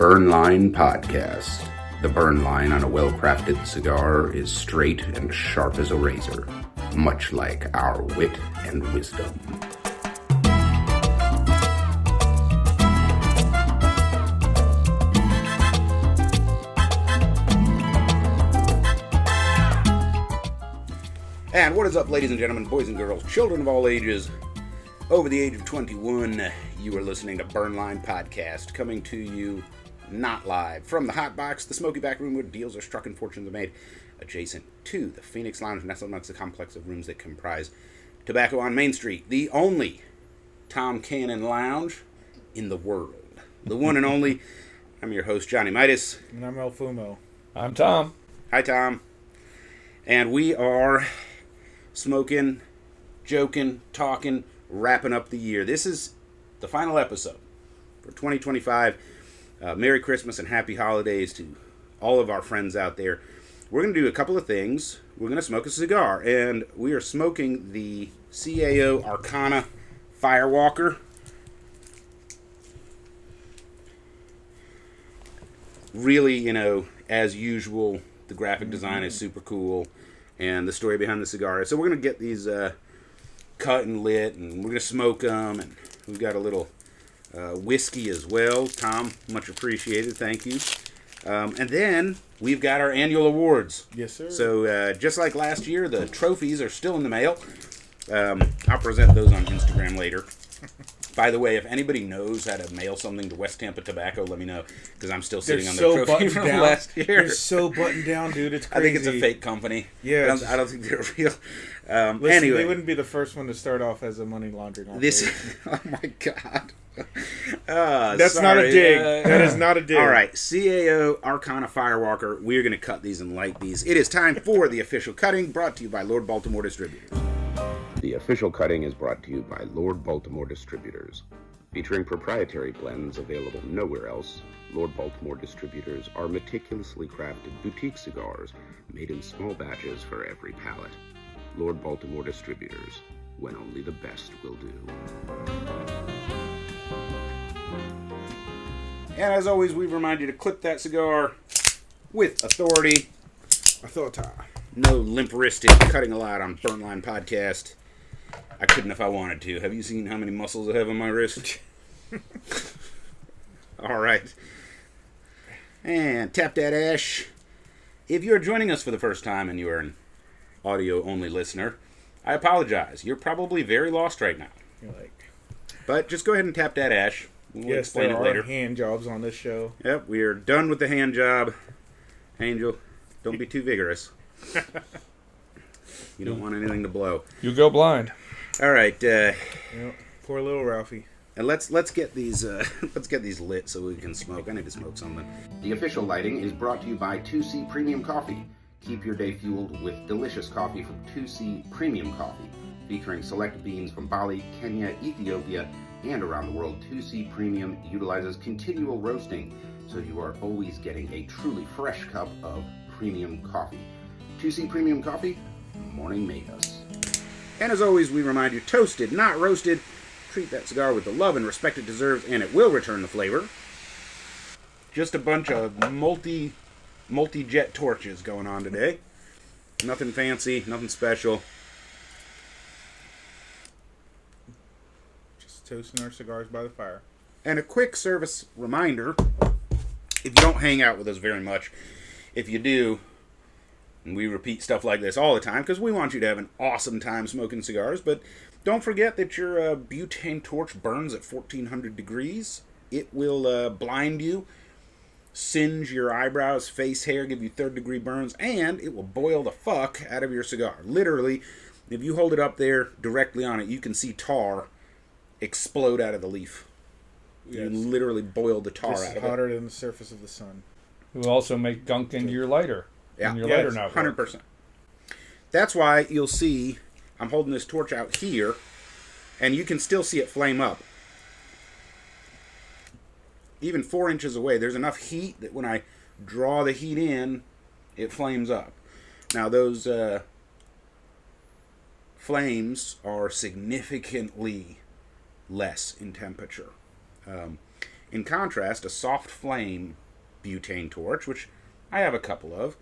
Burnline Podcast. The burn line on a well-crafted cigar is straight and sharp as a razor, much like our wit and wisdom. And what is up, ladies and gentlemen, boys and girls, children of all ages, over the age of 21, you are listening to Burnline Podcast, coming to you not live from the Hot Box, the smoky back room where deals are struck and fortunes are made, adjacent to the Phoenix Lounge, nestled amongst the complex of rooms that comprise Tobacco on Main Street, the only Tom Cannon Lounge in the world. The one and only. I'm your host, Johnny Midas. And I'm El Fumo. I'm Tom. Hi, Tom. And we are smoking, joking, talking, wrapping up the year. This is the final episode for 2025. Merry Christmas and happy holidays to all of our friends out there. We're going to do a couple of things. We're going to smoke a cigar, and we are smoking the CAO Arcana Firewalker. Really, as usual, the graphic design is super cool, and the story behind the cigar. So we're going to get these cut and lit, and we're going to smoke them, and we've got a little whiskey as well. Tom, much appreciated. Thank you. And then we've got our annual awards. Yes, sir. So just like last year, the trophies are still in the mail. I'll present those on Instagram later. By the way, if anybody knows how to mail something to West Tampa Tobacco, let me know, because I'm still sitting on the trophy from last year. They're so buttoned down, dude. It's crazy. I think it's a fake company. Yeah. I don't think they're real. Listen, anyway. they wouldn't be the first one to start off as a money laundering operation. Oh my God. That's sorry. not a dig. That is not a dig. All right, CAO Arcana Firewalker. We're going to cut these and light these. It is time for the official cutting, brought to you by Lord Baltimore Distributors. The official cutting is brought to you by Lord Baltimore Distributors. Featuring proprietary blends available nowhere else, Lord Baltimore Distributors are meticulously crafted boutique cigars made in small batches for every palate. Lord Baltimore Distributors, when only the best will do. And as always, we remind you to clip that cigar with authority. No limperistic cutting a lot on Burnline Podcast. I couldn't if I wanted to. Have you seen how many muscles I have on my wrist? All right. And tap that ash. If you're joining us for the first time and you are an audio-only listener, I apologize. You're probably very lost right now. But just go ahead and tap that ash. We'll explain it later. There are hand jobs on this show. Yep, we are done with the hand job. Angel, don't be too vigorous. You don't want anything to blow. You go blind. All right. Poor little Ralphie. And let's get these lit so we can smoke. I need to smoke something. The official lighting is brought to you by 2C Premium Coffee. Keep your day fueled with delicious coffee from 2C Premium Coffee, featuring select beans from Bali, Kenya, Ethiopia, and around the world. 2C Premium utilizes continual roasting, so you are always getting a truly fresh cup of premium coffee. 2C Premium Coffee, morning made us. And as always, we remind you, toasted, not roasted. Treat that cigar with the love and respect it deserves, and it will return the flavor. Just a bunch of multi-jet torches going on today. Nothing fancy, nothing special. Just toasting our cigars by the fire. And a quick service reminder, if you don't hang out with us very much, if you do, and we repeat stuff like this all the time because we want you to have an awesome time smoking cigars, but don't forget that your butane torch burns at 1400 degrees. It will blind you, singe your eyebrows, face hair, give you third-degree burns, and it will boil the fuck out of your cigar. Literally, if you hold it up there directly on it, you can see tar explode out of the leaf. Yes. You literally boil the tar out of it. It's hotter than the surface of the sun. It will also make gunk into your lighter. Yeah, your lighter not 100%. That's why you'll see I'm holding this torch out here, and you can still see it flame up. Even 4 inches away, there's enough heat that when I draw the heat in, it flames up. Now, those flames are significantly less in temperature. In contrast, a soft flame butane torch, which I have a couple of,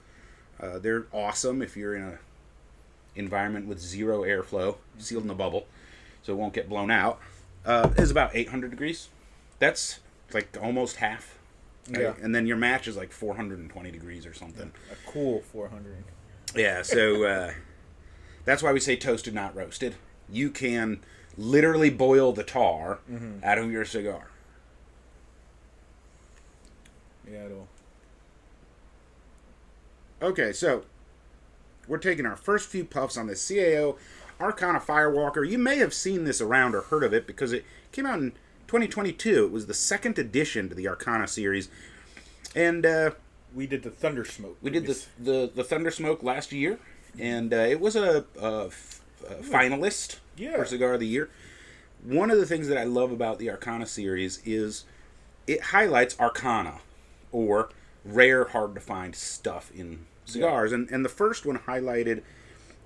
they're awesome if you're in an environment with zero airflow, sealed in a bubble, so it won't get blown out, is about 800 degrees. That's like almost half. Right? Yeah. And then your match is like 420 degrees or something. A cool 400. Yeah, so that's why we say toasted, not roasted. You can literally boil the tar out of your cigar. Yeah, it'll. Okay, so we're taking our first few puffs on this CAO Arcana Firewalker. You may have seen this around or heard of it because it came out in 2022. It was the second edition to the Arcana series. And we did the Thunder Smoke. we did the Thunder Smoke last year. And it was a finalist for Cigar of the Year. One of the things that I love about the Arcana series is it highlights Arcana, or rare, hard-to-find stuff in cigars. Yeah. And the first one highlighted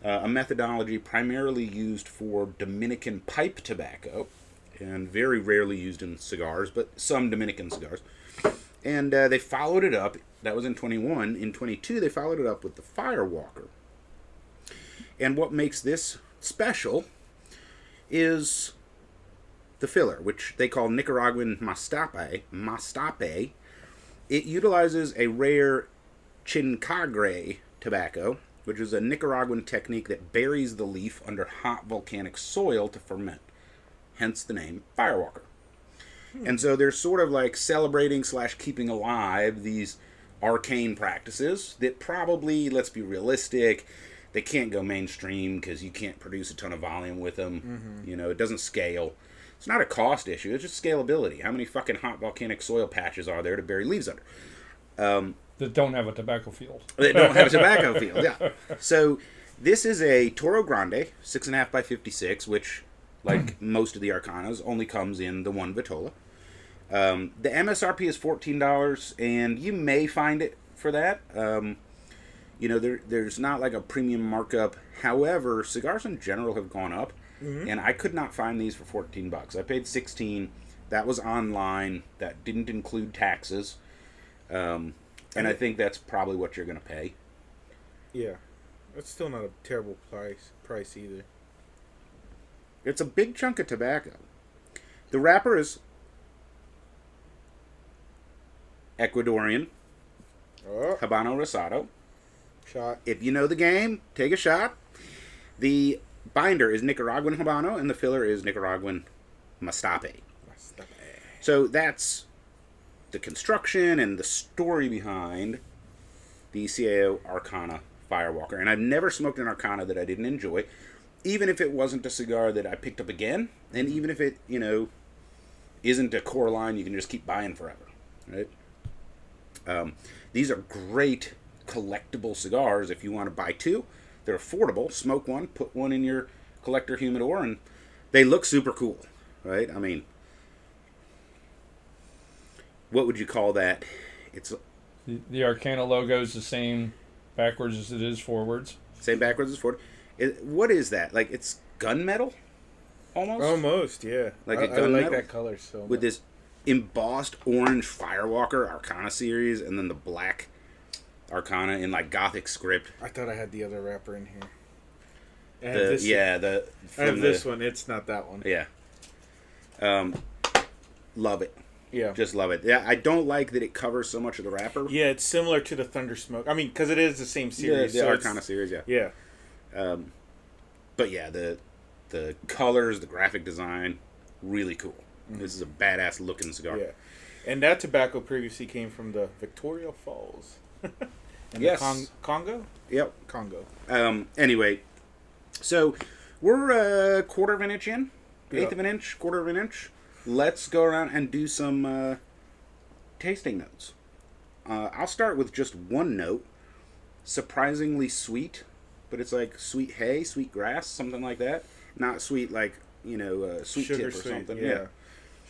a methodology primarily used for Dominican pipe tobacco, and very rarely used in cigars, but some Dominican cigars. And they followed it up. That was in 21. In 22, they followed it up with the Firewalker. And what makes this special is the filler, which they call Nicaraguan Mastape. It utilizes a rare Chincagre tobacco, which is a Nicaraguan technique that buries the leaf under hot volcanic soil to ferment. Hence the name Firewalker. And so they're sort of like celebrating / keeping alive these arcane practices that probably, let's be realistic, they can't go mainstream because you can't produce a ton of volume with them. You know, it doesn't scale. It's not a cost issue. It's just scalability. How many fucking hot volcanic soil patches are there to bury leaves under? That don't have a tobacco field. They don't have a tobacco field, yeah. So this is a Toro Grande, 6.5 by 56, which, like most of the Arcanas, only comes in the one Vitola. The MSRP is $14, and you may find it for that. You know, there's not like a premium markup. However, cigars in general have gone up, and I could not find these for $14. I paid $16. That was online. That didn't include taxes. And I think that's probably what you're going to pay. Yeah. That's still not a terrible price either. It's a big chunk of tobacco. The wrapper is Ecuadorian Habano Rosado. Shot. If you know the game, take a shot. The binder is Nicaraguan Habano, and the filler is Nicaraguan Mastape. So that's the construction and the story behind the CAO Arcana Firewalker. And I've never smoked an Arcana that I didn't enjoy, even if it wasn't a cigar that I picked up again, and even if it, you know, isn't a core line you can just keep buying forever, right? These are great collectible cigars if you want to buy two. They're affordable. Smoke one, put one in your collector humidor, and they look super cool, right? I mean, what would you call that? It's the Arcana logo is the same backwards as it is forwards. Same backwards as forward. What is that? Like, it's gunmetal? Almost? Almost, yeah. Like I like that color so much. With this embossed orange Firewalker Arcana series, and then the black Arcana in like Gothic script. I thought I had the other wrapper in here. I have this one. It's not that one. Yeah. Love it. Yeah. Just love it. Yeah, I don't like that it covers so much of the wrapper. Yeah, it's similar to the Thunder Smoke. I mean, because it is the same series. Yeah, the Arcana series, yeah. Yeah. But yeah, the colors, the graphic design, really cool. This is a badass looking cigar. Yeah. And that tobacco previously came from the Victoria Falls. And yes. The Congo? Yep. Congo. Anyway, so we're a quarter of an inch in. Yeah. Eighth of an inch, quarter of an inch. Let's go around and do some tasting notes. I'll start with just one note. Surprisingly sweet, but it's like sweet hay, sweet grass, something like that. Not sweet like, sweet Sugar tip or sweet, something. Yeah.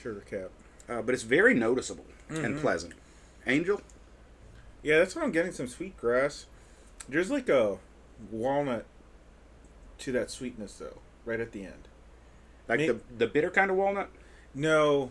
Sugar cap. But it's very noticeable and pleasant. Angel? Yeah, that's what I'm getting, some sweet grass. There's like a walnut to that sweetness, though, right at the end. Like the bitter kind of walnut? No.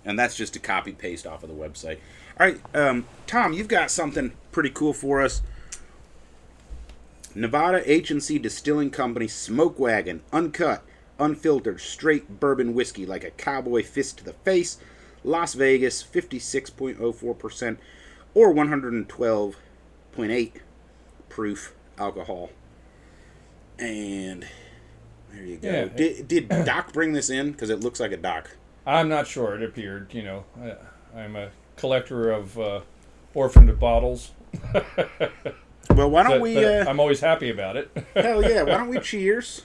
And that's just a copy paste off of the website. All right, Tom, you've got something pretty cool for us. Nevada H&C Distilling Company Smoke Wagon, uncut, unfiltered, straight bourbon whiskey like a cowboy fist to the face. Las Vegas, 56.04% or 112.8 proof alcohol. And there you go. Yeah. Did Doc bring this in? Because it looks like a Doc. I'm not sure. It appeared, I'm a collector of orphaned bottles. Well, why don't we... I'm always happy about it. hell yeah, why don't we cheers?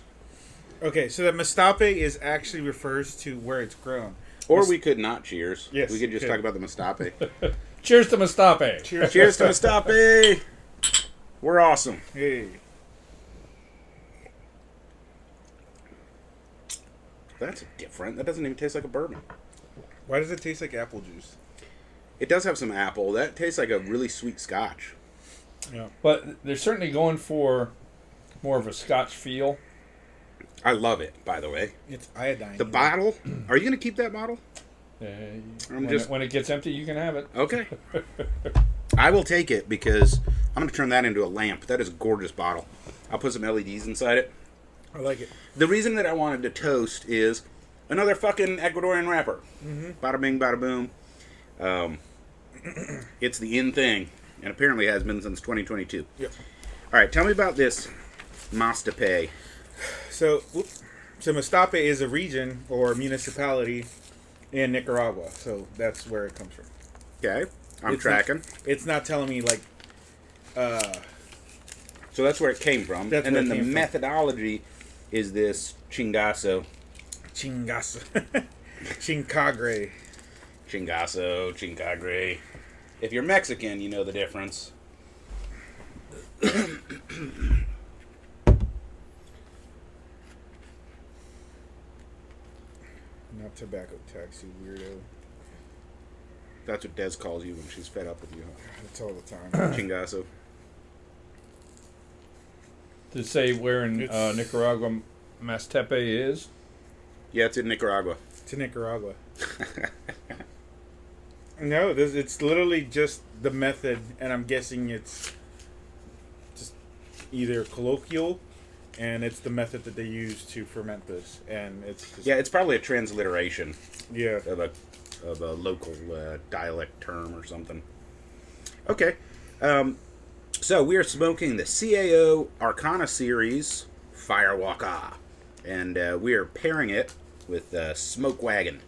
Okay, so the Mastape is actually refers to where it's grown. Or we could not cheers. Yes, We could just okay. talk about the Mastape. Cheers to Mastape. Cheers to Mastape! We're awesome. Hey. That's different. That doesn't even taste like a bourbon. Why does it taste like apple juice? It does have some apple. That tastes like a really sweet scotch. Yeah. But they're certainly going for more of a Scotch feel. I love it, by the way. It's iodine. The bottle. Are you going to keep that bottle? When it gets empty, you can have it. Okay. I will take it because I'm going to turn that into a lamp. That is a gorgeous bottle. I'll put some LEDs inside it. I like it. The reason that I wanted to toast is another fucking Ecuadorian wrapper. Mm-hmm. Bada bing, bada boom. It's the in thing, and apparently has been since 2022. Yep. All right, tell me about this Mastape. So Mastape is a region or municipality in Nicaragua. So that's where it comes from. Okay, I'm It's tracking. It's not telling me like. So that's where it came from. That's and where then it the came from. methodology is this chingazo. Chingazo. Chincagre. Chingazo, chincagre. If you're Mexican, you know the difference. Not tobacco tax, you weirdo. That's what Des calls you when she's fed up with you. That's all the time. Chingazo. To say where in It's- Nicaragua Mastape is. Yeah, it's in Nicaragua. To Nicaragua. No, it's literally just the method, and I'm guessing it's just either colloquial, and it's the method that they use to ferment this, and it's just, Yeah, it's probably a transliteration yeah. of a local dialect term or something. Okay, so we are smoking the CAO Arcana Series Firewalker, and we are pairing it with Smoke Wagon.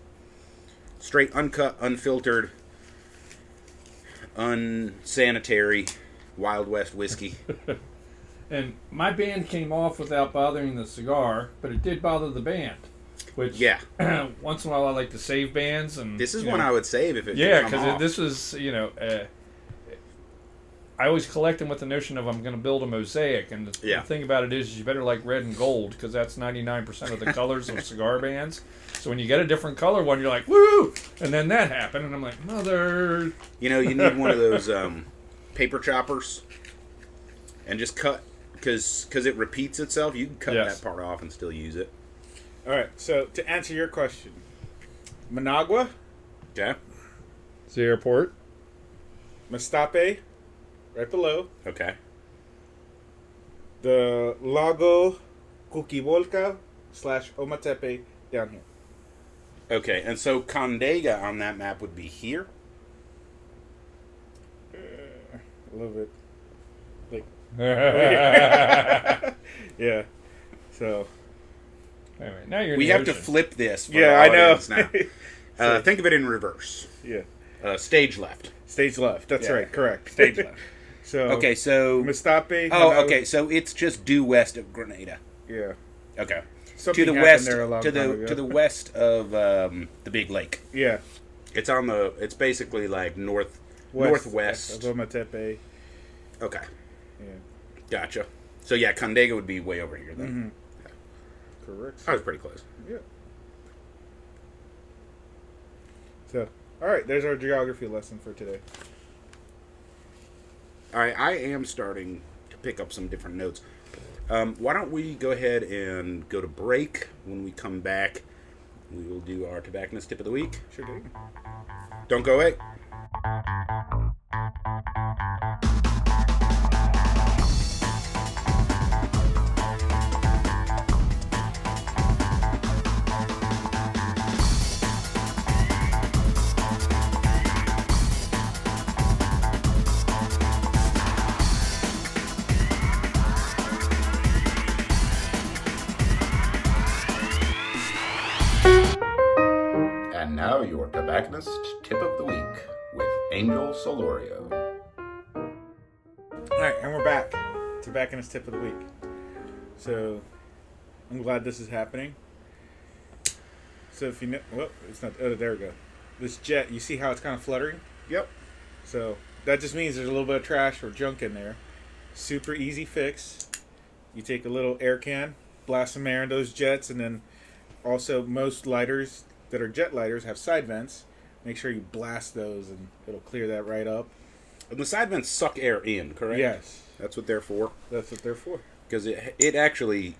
Straight, uncut, unfiltered, unsanitary Wild West whiskey. And my band came off without bothering the cigar, but it did bother the band. Which, Yeah. once in a while I like to save bands. And This is one I would save if it yeah, could come because off. this was, I always collect them with the notion of I'm going to build a mosaic. And the thing about it is you better like red and gold because that's 99% of the colors of cigar bands. So when you get a different color one, you're like, woo! And then that happened, and I'm like, mother. You know, you need one of those paper choppers and just cut, because it repeats itself. You can cut Yes. that part off and still use it. All right, so to answer your question, Managua, Okay? It's the airport. Mastape, right below, Okay. the Lago Cuquibolca / Ometepe down here. Okay, and so Condega on that map would be here? A little bit. Like, Anyway, yeah. So. now you're in We the have to ocean. flip this for Yeah, our I know. audience now. Think of it in reverse. Yeah. Stage left. Stage left. That's Yeah. right. Correct. Stage left. So. Okay, so... Mastape. Oh, Managua- okay, so it's just due west of Grenada. Yeah. Okay. Something To the happened west, there a long to time the ago. to the west of the Big Lake. Yeah. It's on the. It's basically like northwest. of Ometepe. Okay, Yeah. gotcha. So yeah, Condega would be way over here then. Correct. I was pretty close. Yeah. So, all right. There's our geography lesson for today. All right, I am starting to pick up some different notes. Why don't we go ahead and go to break? When we come back, we will do our tobacconist tip of the week. Sure do. Don't go away. And now your tobacconist tip of the week with Angel Solorio. All right, and we're back. Tobacconist tip of the week. So, I'm glad this is happening. So if you know, well, it's not. Oh, there we go. This jet, you see how it's kind of fluttering? Yep. So that just means there's a little bit of trash or junk in there. Super easy fix. You take a little air can, blast some air in those jets, and then also most lighters that are jet lighters have side vents. Make sure you blast those, and it'll clear that right up. And the side vents suck air in, correct? Yes, That's what they're for. that's what they're for. Because it actually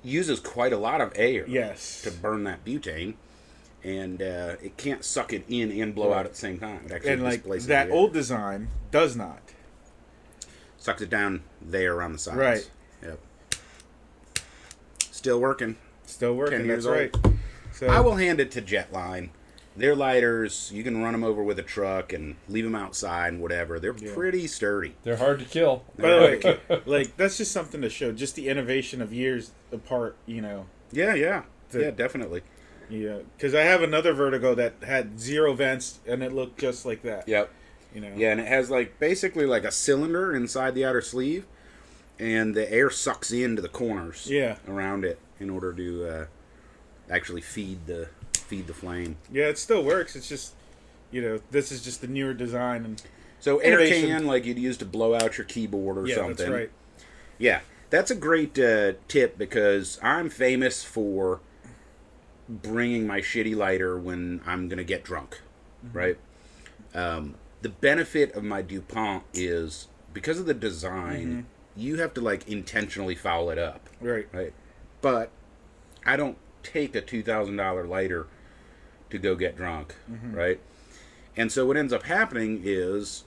uses quite a lot of air Yes. to burn that butane. And it can't suck it in and blow out at the same time. It actually And like displaces that the air. old design does not. Sucks it down there around the sides. Right. Yep. Still working. Still working. 10 years That's right. So I will hand it to Jetline. Their lighters, you can run them over with a truck and leave them outside and whatever. They're pretty sturdy. They're hard to kill. By the way, like that's just something to show, just the innovation of years apart. You know. Yeah, definitely. Yeah, because I have another Vertigo that had 0 vents and it looked just like that. Yep. You know. Yeah, and it has like basically like a cylinder inside the outer sleeve, and the air sucks into the corners. Yeah. Around it in order to actually feed the flame. Yeah, it still works. It's just, you know, this is just the newer design and. So air Innovation. can like you'd use to blow out your keyboard or something. That's right. Yeah, that's a great tip because I'm famous for bringing my shitty lighter when I'm going to get drunk, right? The benefit of my DuPont is because of the design, you have to like intentionally foul it up, Right. right? But I don't take a $2,000 lighter to go get drunk, right? And so what ends up happening is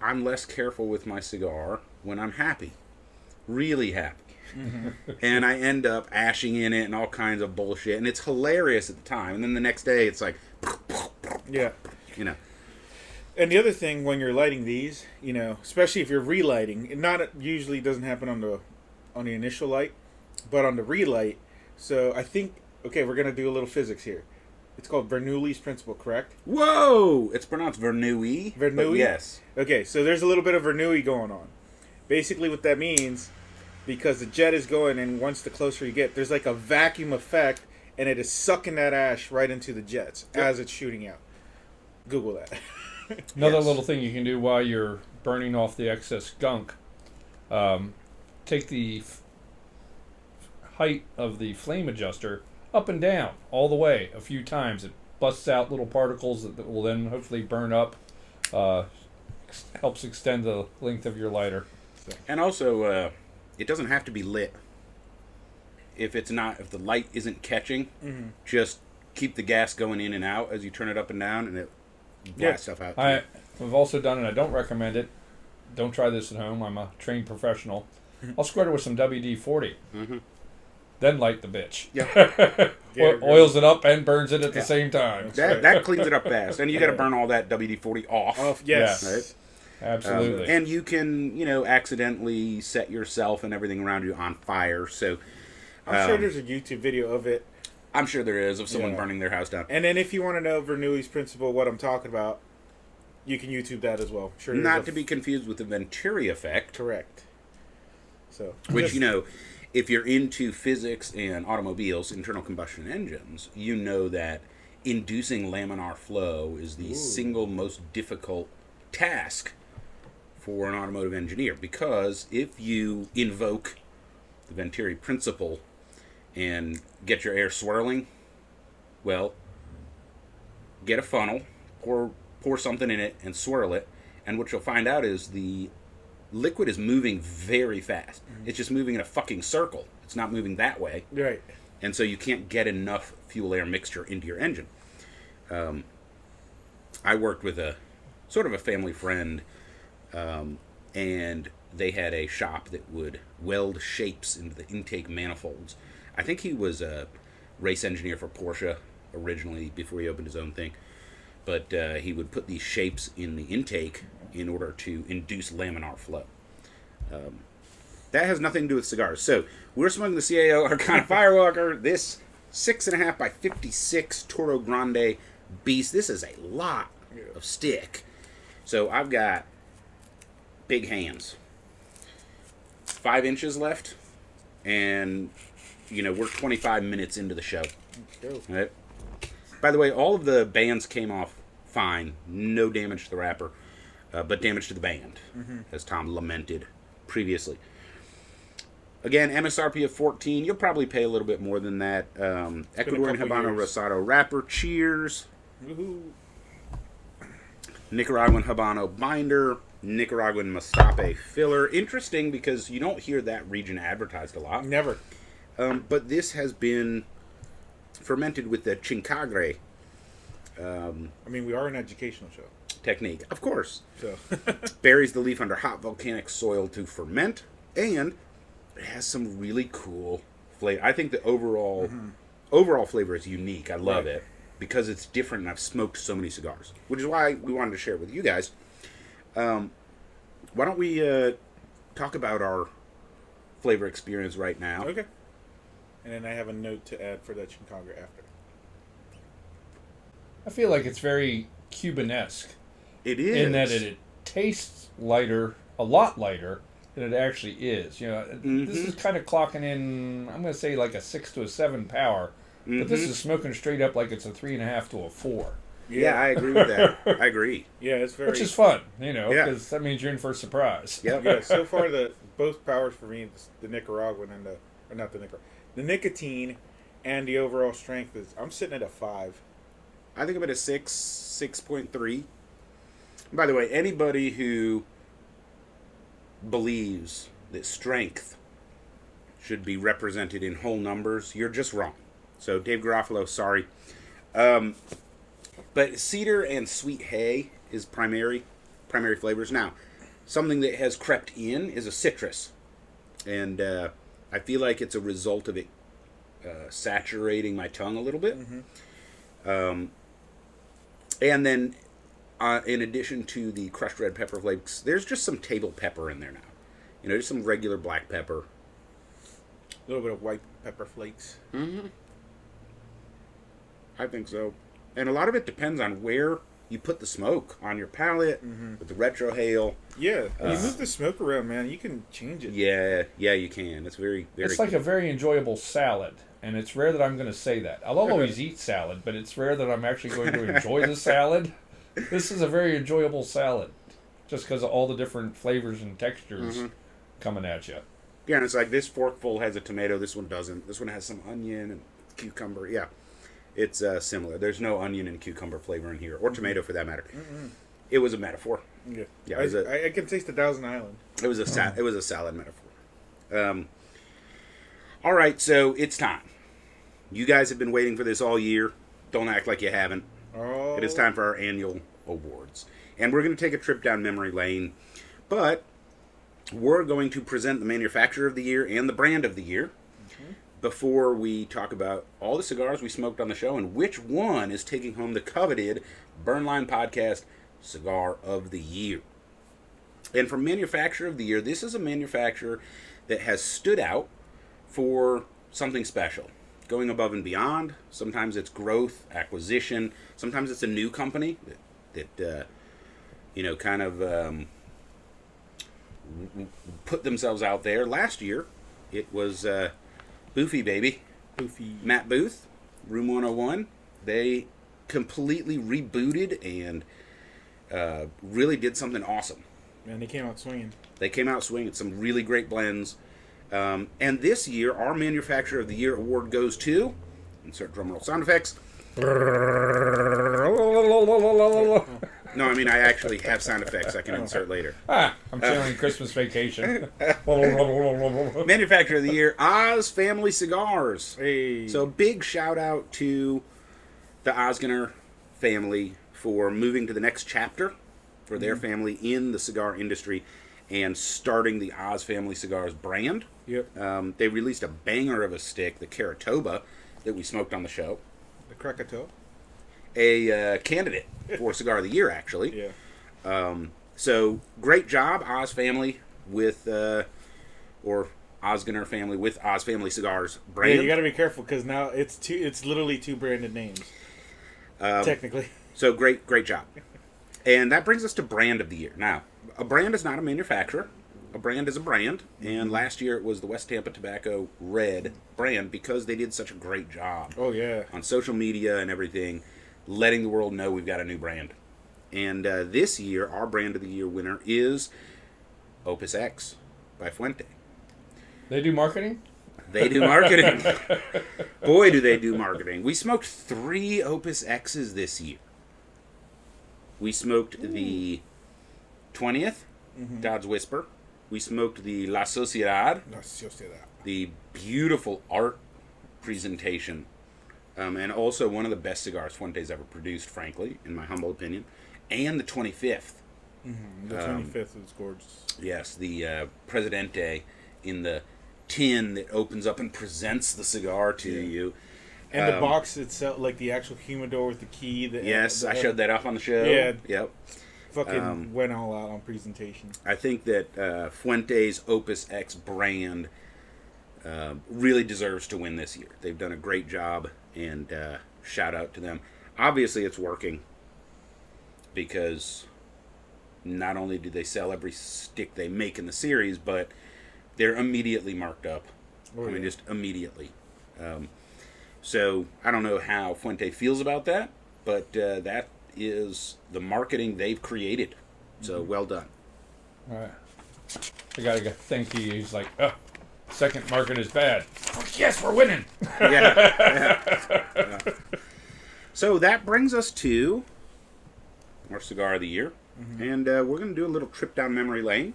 I'm less careful with my cigar when I'm happy, really happy. And I end up ashing in it and all kinds of bullshit. And it's hilarious at the time. And then the next day it's like, Yeah. you know. And the other thing when you're lighting these, you know, especially if you're relighting, it usually doesn't happen on the initial light, but on the relight. So I think, okay, we're going to do a little physics here. It's called Bernoulli's principle, correct? Whoa! It's pronounced Verneuil. Verneuil? But yes. Okay, so there's a little bit of Verneuil going on. Basically what that means, because the jet is going, and once the closer you get, there's like a vacuum effect, and it is sucking that ash right into the jets as it's shooting out. Google that. Another little thing you can do while you're burning off the excess gunk, take the height of the flame adjuster up and down all the way a few times. It busts out little particles that will then hopefully burn up. Helps extend the length of your lighter. And also, it doesn't have to be lit. If the light isn't catching, just keep the gas going in and out as you turn it up and down, and it blasts stuff out. I've also done it. I don't recommend it. Don't try this at home. I'm a trained professional. I'll squirt it with some WD-40. Then light the bitch. Yeah. Oils it up and burns it at the same time. That cleans it up fast. And you got to burn all that WD-40 off. Yes. Right? Absolutely. And you can, accidentally set yourself and everything around you on fire. So I'm sure there's a YouTube video of it. I'm sure there is of someone burning their house down. And then if you want to know Verneuil's principle, what I'm talking about, you can YouTube that as well. Sure. Not to be confused with the Venturi effect. Correct. So, Which, if you're into physics and automobiles, internal combustion engines, you know that inducing laminar flow is the single most difficult task for an automotive engineer. Because if you invoke the Venturi principle and get your air swirling, well, get a funnel, pour something in it and swirl it, and what you'll find out is the liquid is moving very fast. It's just moving in a fucking circle. It's not moving that way. right. And so you can't get enough fuel-air mixture into your engine. I worked with a sort of a family friend, and they had a shop that would weld shapes into the intake manifolds. I think he was a race engineer for Porsche originally before he opened his own thing. But he would put these shapes in the intake in order to induce laminar flow. That has nothing to do with cigars. So we're smoking the CAO Arcana Firewalker. This 6.5 by 56 Toro Grande beast. This is a lot of stick. So I've got big hands. 5 inches left, and we're 25 minutes into the show. Let's go. Right? By the way, all of the bands came off fine. No damage to the wrapper, but damage to the band, as Tom lamented previously. Again, MSRP of $14. You'll probably pay a little bit more than that. Ecuadorian Habano Rosado wrapper. Cheers. Woohoo. Nicaraguan Habano binder. Nicaraguan Mastape filler. Interesting because you don't hear that region advertised a lot. Never. But this has been fermented with the chincagre. We are an educational show. Technique, of course. So Buries the leaf under hot volcanic soil to ferment, and it has some really cool flavor. I think the overall flavor is unique. I love it because it's different, and I've smoked so many cigars, which is why we wanted to share it with you guys. Why don't we talk about our flavor experience right now? Okay. And then I have a note to add for that Chicago after. I feel like it's very Cuban-esque. It is. In that it tastes lighter, a lot lighter than it actually is. This is kind of clocking in, I'm going to say like a 6 to a 7 power. But this is smoking straight up like it's a 3.5 to a 4. Yeah, I agree with that. I agree. Yeah, it's very... Which is fun, because that means you're in for a surprise. Yep. Yeah, so far both powers for me, the Nicaraguan and the nicotine and the overall strength is, I'm sitting at a 5. I think I'm at a 6.3. By the way, anybody who believes that strength should be represented in whole numbers, you're just wrong. So, Dave Garofalo, sorry. But cedar and sweet hay is primary flavors. Now, something that has crept in is a citrus. And I feel like it's a result of it saturating my tongue a little bit. And then, in addition to the crushed red pepper flakes, there's just some table pepper in there now. Just some regular black pepper. A little bit of white pepper flakes. I think so. And a lot of it depends on where you put the smoke on your palate, with the retrohale. Yeah, you move the smoke around, man. You can change it. Yeah, you can. It's very, very. It's like cool. a very enjoyable salad, and it's rare that I'm going to say that. I'll always eat salad, but it's rare that I'm actually going to enjoy the salad. This is a very enjoyable salad, just because of all the different flavors and textures coming at you. Yeah, and it's like this forkful has a tomato, this one doesn't. This one has some onion and cucumber. Yeah, it's similar. There's no onion and cucumber flavor in here, or tomato for that matter. It was a metaphor. Yeah, I can taste the Thousand Island. It was a it was a salad metaphor. All right, so it's time. You guys have been waiting for this all year. Don't act like you haven't. Oh. It is time for our annual awards, and we're going to take a trip down memory lane, but we're going to present the manufacturer of the year and the brand of the year before we talk about all the cigars we smoked on the show and which one is taking home the coveted Burnline Podcast Cigar of the Year. And for manufacturer of the year, this is a manufacturer that has stood out for something special, going above and beyond. Sometimes it's growth, acquisition. Sometimes it's a new company that kind of put themselves out there. Last year, it was Boofy, baby. Boofy. Matt Booth, Room 101. They completely rebooted and really did something awesome. Man, they came out swinging. They came out swinging. Some really great blends. And this year, our Manufacturer of the Year award goes to, insert drumroll sound effects, No, I mean, I actually have sound effects I can insert later. I'm feeling Christmas vacation. Manufacturer of the Year, Oz Family Cigars. Hey. So big shout out to the Osgener family for moving to the next chapter for their family in the cigar industry and starting the Oz Family Cigars brand. Yep. They released a banger of a stick, the Caratoba, that we smoked on the show. The Krakatoa. A candidate for Cigar of the Year, actually. Yeah. So great job, Oz Family with, or Osgener family with Oz Family Cigars brand. Yeah, you got to be careful because now it's literally two branded names. Technically. So great job. And that brings us to brand of the year. Now, a brand is not a manufacturer. A brand is a brand. And last year it was the West Tampa Tobacco Red brand because they did such a great job. Oh, yeah. On social media and everything, letting the world know we've got a new brand. And this year, our brand of the year winner is Opus X by Fuente. They do marketing? They do marketing. Boy, do they do marketing. We smoked 3 Opus X's this year. We smoked the 20th, God's Whisper. We smoked the La Sociedad, the beautiful art presentation, and also one of the best cigars Fuente's ever produced, frankly, in my humble opinion, and the 25th. The 25th was gorgeous. Yes, the Presidente in the tin that opens up and presents the cigar to you. And the box itself, like the actual humidor with the key. Yes, I showed that off on the show. Yeah. Yep. Fucking went all out on presentation. I think that Fuente's Opus X brand really deserves to win this year. They've done a great job, and shout out to them. Obviously, it's working because not only do they sell every stick they make in the series, but they're immediately marked up. Oh, I mean, yeah. just immediately. So I don't know how Fuente feels about that, but that is the marketing they've created. So well done. All right. I got to thank you. He's like, oh, second market is bad. Oh, yes, we're winning. Yeah. So that brings us to our cigar of the year. And we're going to do a little trip down memory lane.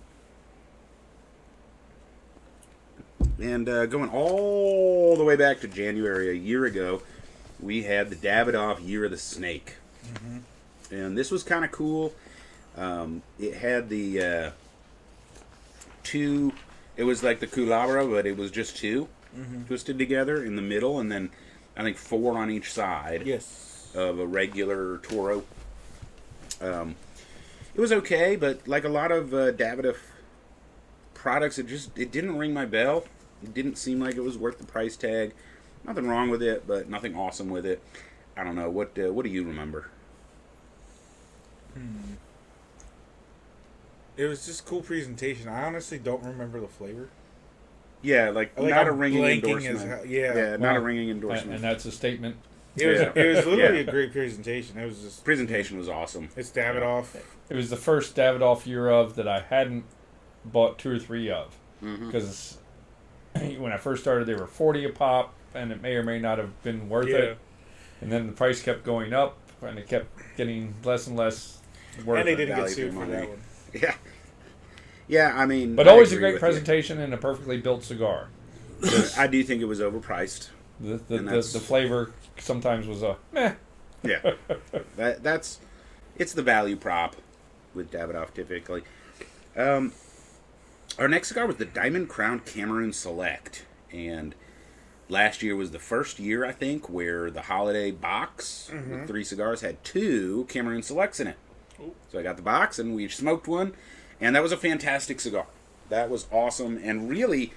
And going all the way back to January a year ago, we had the Davidoff Year of the Snake. And this was kind of cool. It had the 2, it was like the Culabra, but it was just 2 twisted together in the middle, and then I think 4 on each side of a regular Toro. It was okay, but like a lot of Davidoff products, it didn't ring my bell. It didn't seem like it was worth the price tag. Nothing wrong with it, but nothing awesome with it. I don't know. What do you remember? It was just cool presentation. I honestly don't remember the flavor. Yeah, like not a ringing blanking endorsement. Yeah, not a ringing endorsement. And that's a statement. It was literally a great presentation. It was just Presentation was awesome. It's Davidoff. It was the first Davidoff year of that I hadn't bought 2 or 3 of. Because when I first started, they were 40 a pop, and it may or may not have been worth it. And then the price kept going up, and it kept getting less and less worth it. And they didn't get Value sued for for money. that one. Yeah. Yeah, I mean... But I always a agree great with presentation and a perfectly built cigar. you. I do think it was overpriced. The flavor sometimes was a meh. Yeah. That's... It's the value prop with Davidoff, typically. Our next cigar was the Diamond Crown Cameroon Select. And last year was the first year, I think, where the holiday box with 3 cigars had 2 Cameroon Selects in it. Ooh. So I got the box, and we smoked one. And that was a fantastic cigar. That was awesome, and really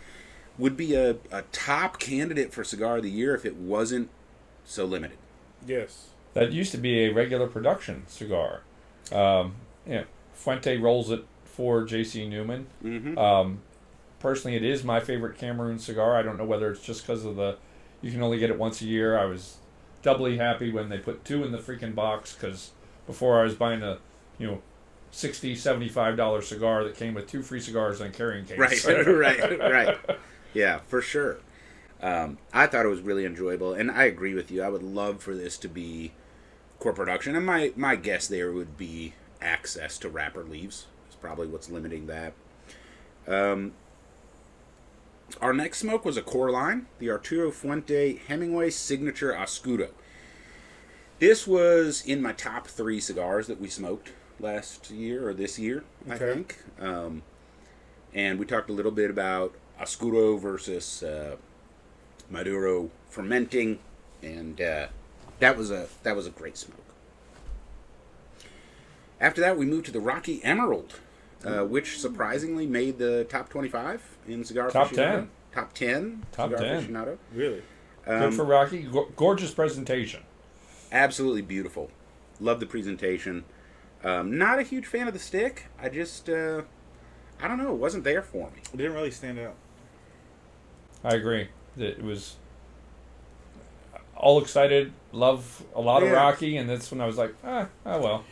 would be a top candidate for Cigar of the Year if it wasn't so limited. Yes. That used to be a regular production cigar. Fuente rolls it for J.C. Newman. Personally, it is my favorite Cameroon cigar. I don't know whether it's just because of you can only get it once a year. I was doubly happy when they put 2 in the freaking box, because before I was buying a, $60, $75 cigar that came with 2 free cigars and a carrying case. Right. Yeah, for sure. I thought it was really enjoyable, and I agree with you. I would love for this to be core production, and my guess there would be access to wrapper leaves. It's probably what's limiting that. Our next smoke was a core line, the Arturo Fuente Hemingway Signature Oscuro. This was in my top 3 cigars that we smoked last year, or this year, I think. And we talked a little bit about Oscuro versus Maduro fermenting, and that was a great smoke. After that, we moved to the Rocky Emerald, which surprisingly made the top 25 in Cigar Top Aficionado. 10. Top 10. Top Cigar 10. Aficionado. Really? Good for Rocky. Gorgeous presentation. Absolutely beautiful. Love the presentation. Not a huge fan of the stick. I just, I don't know, it wasn't there for me. It didn't really stand out. I agree. It was all excited, love a lot of Rocky, and that's when I was like, oh well.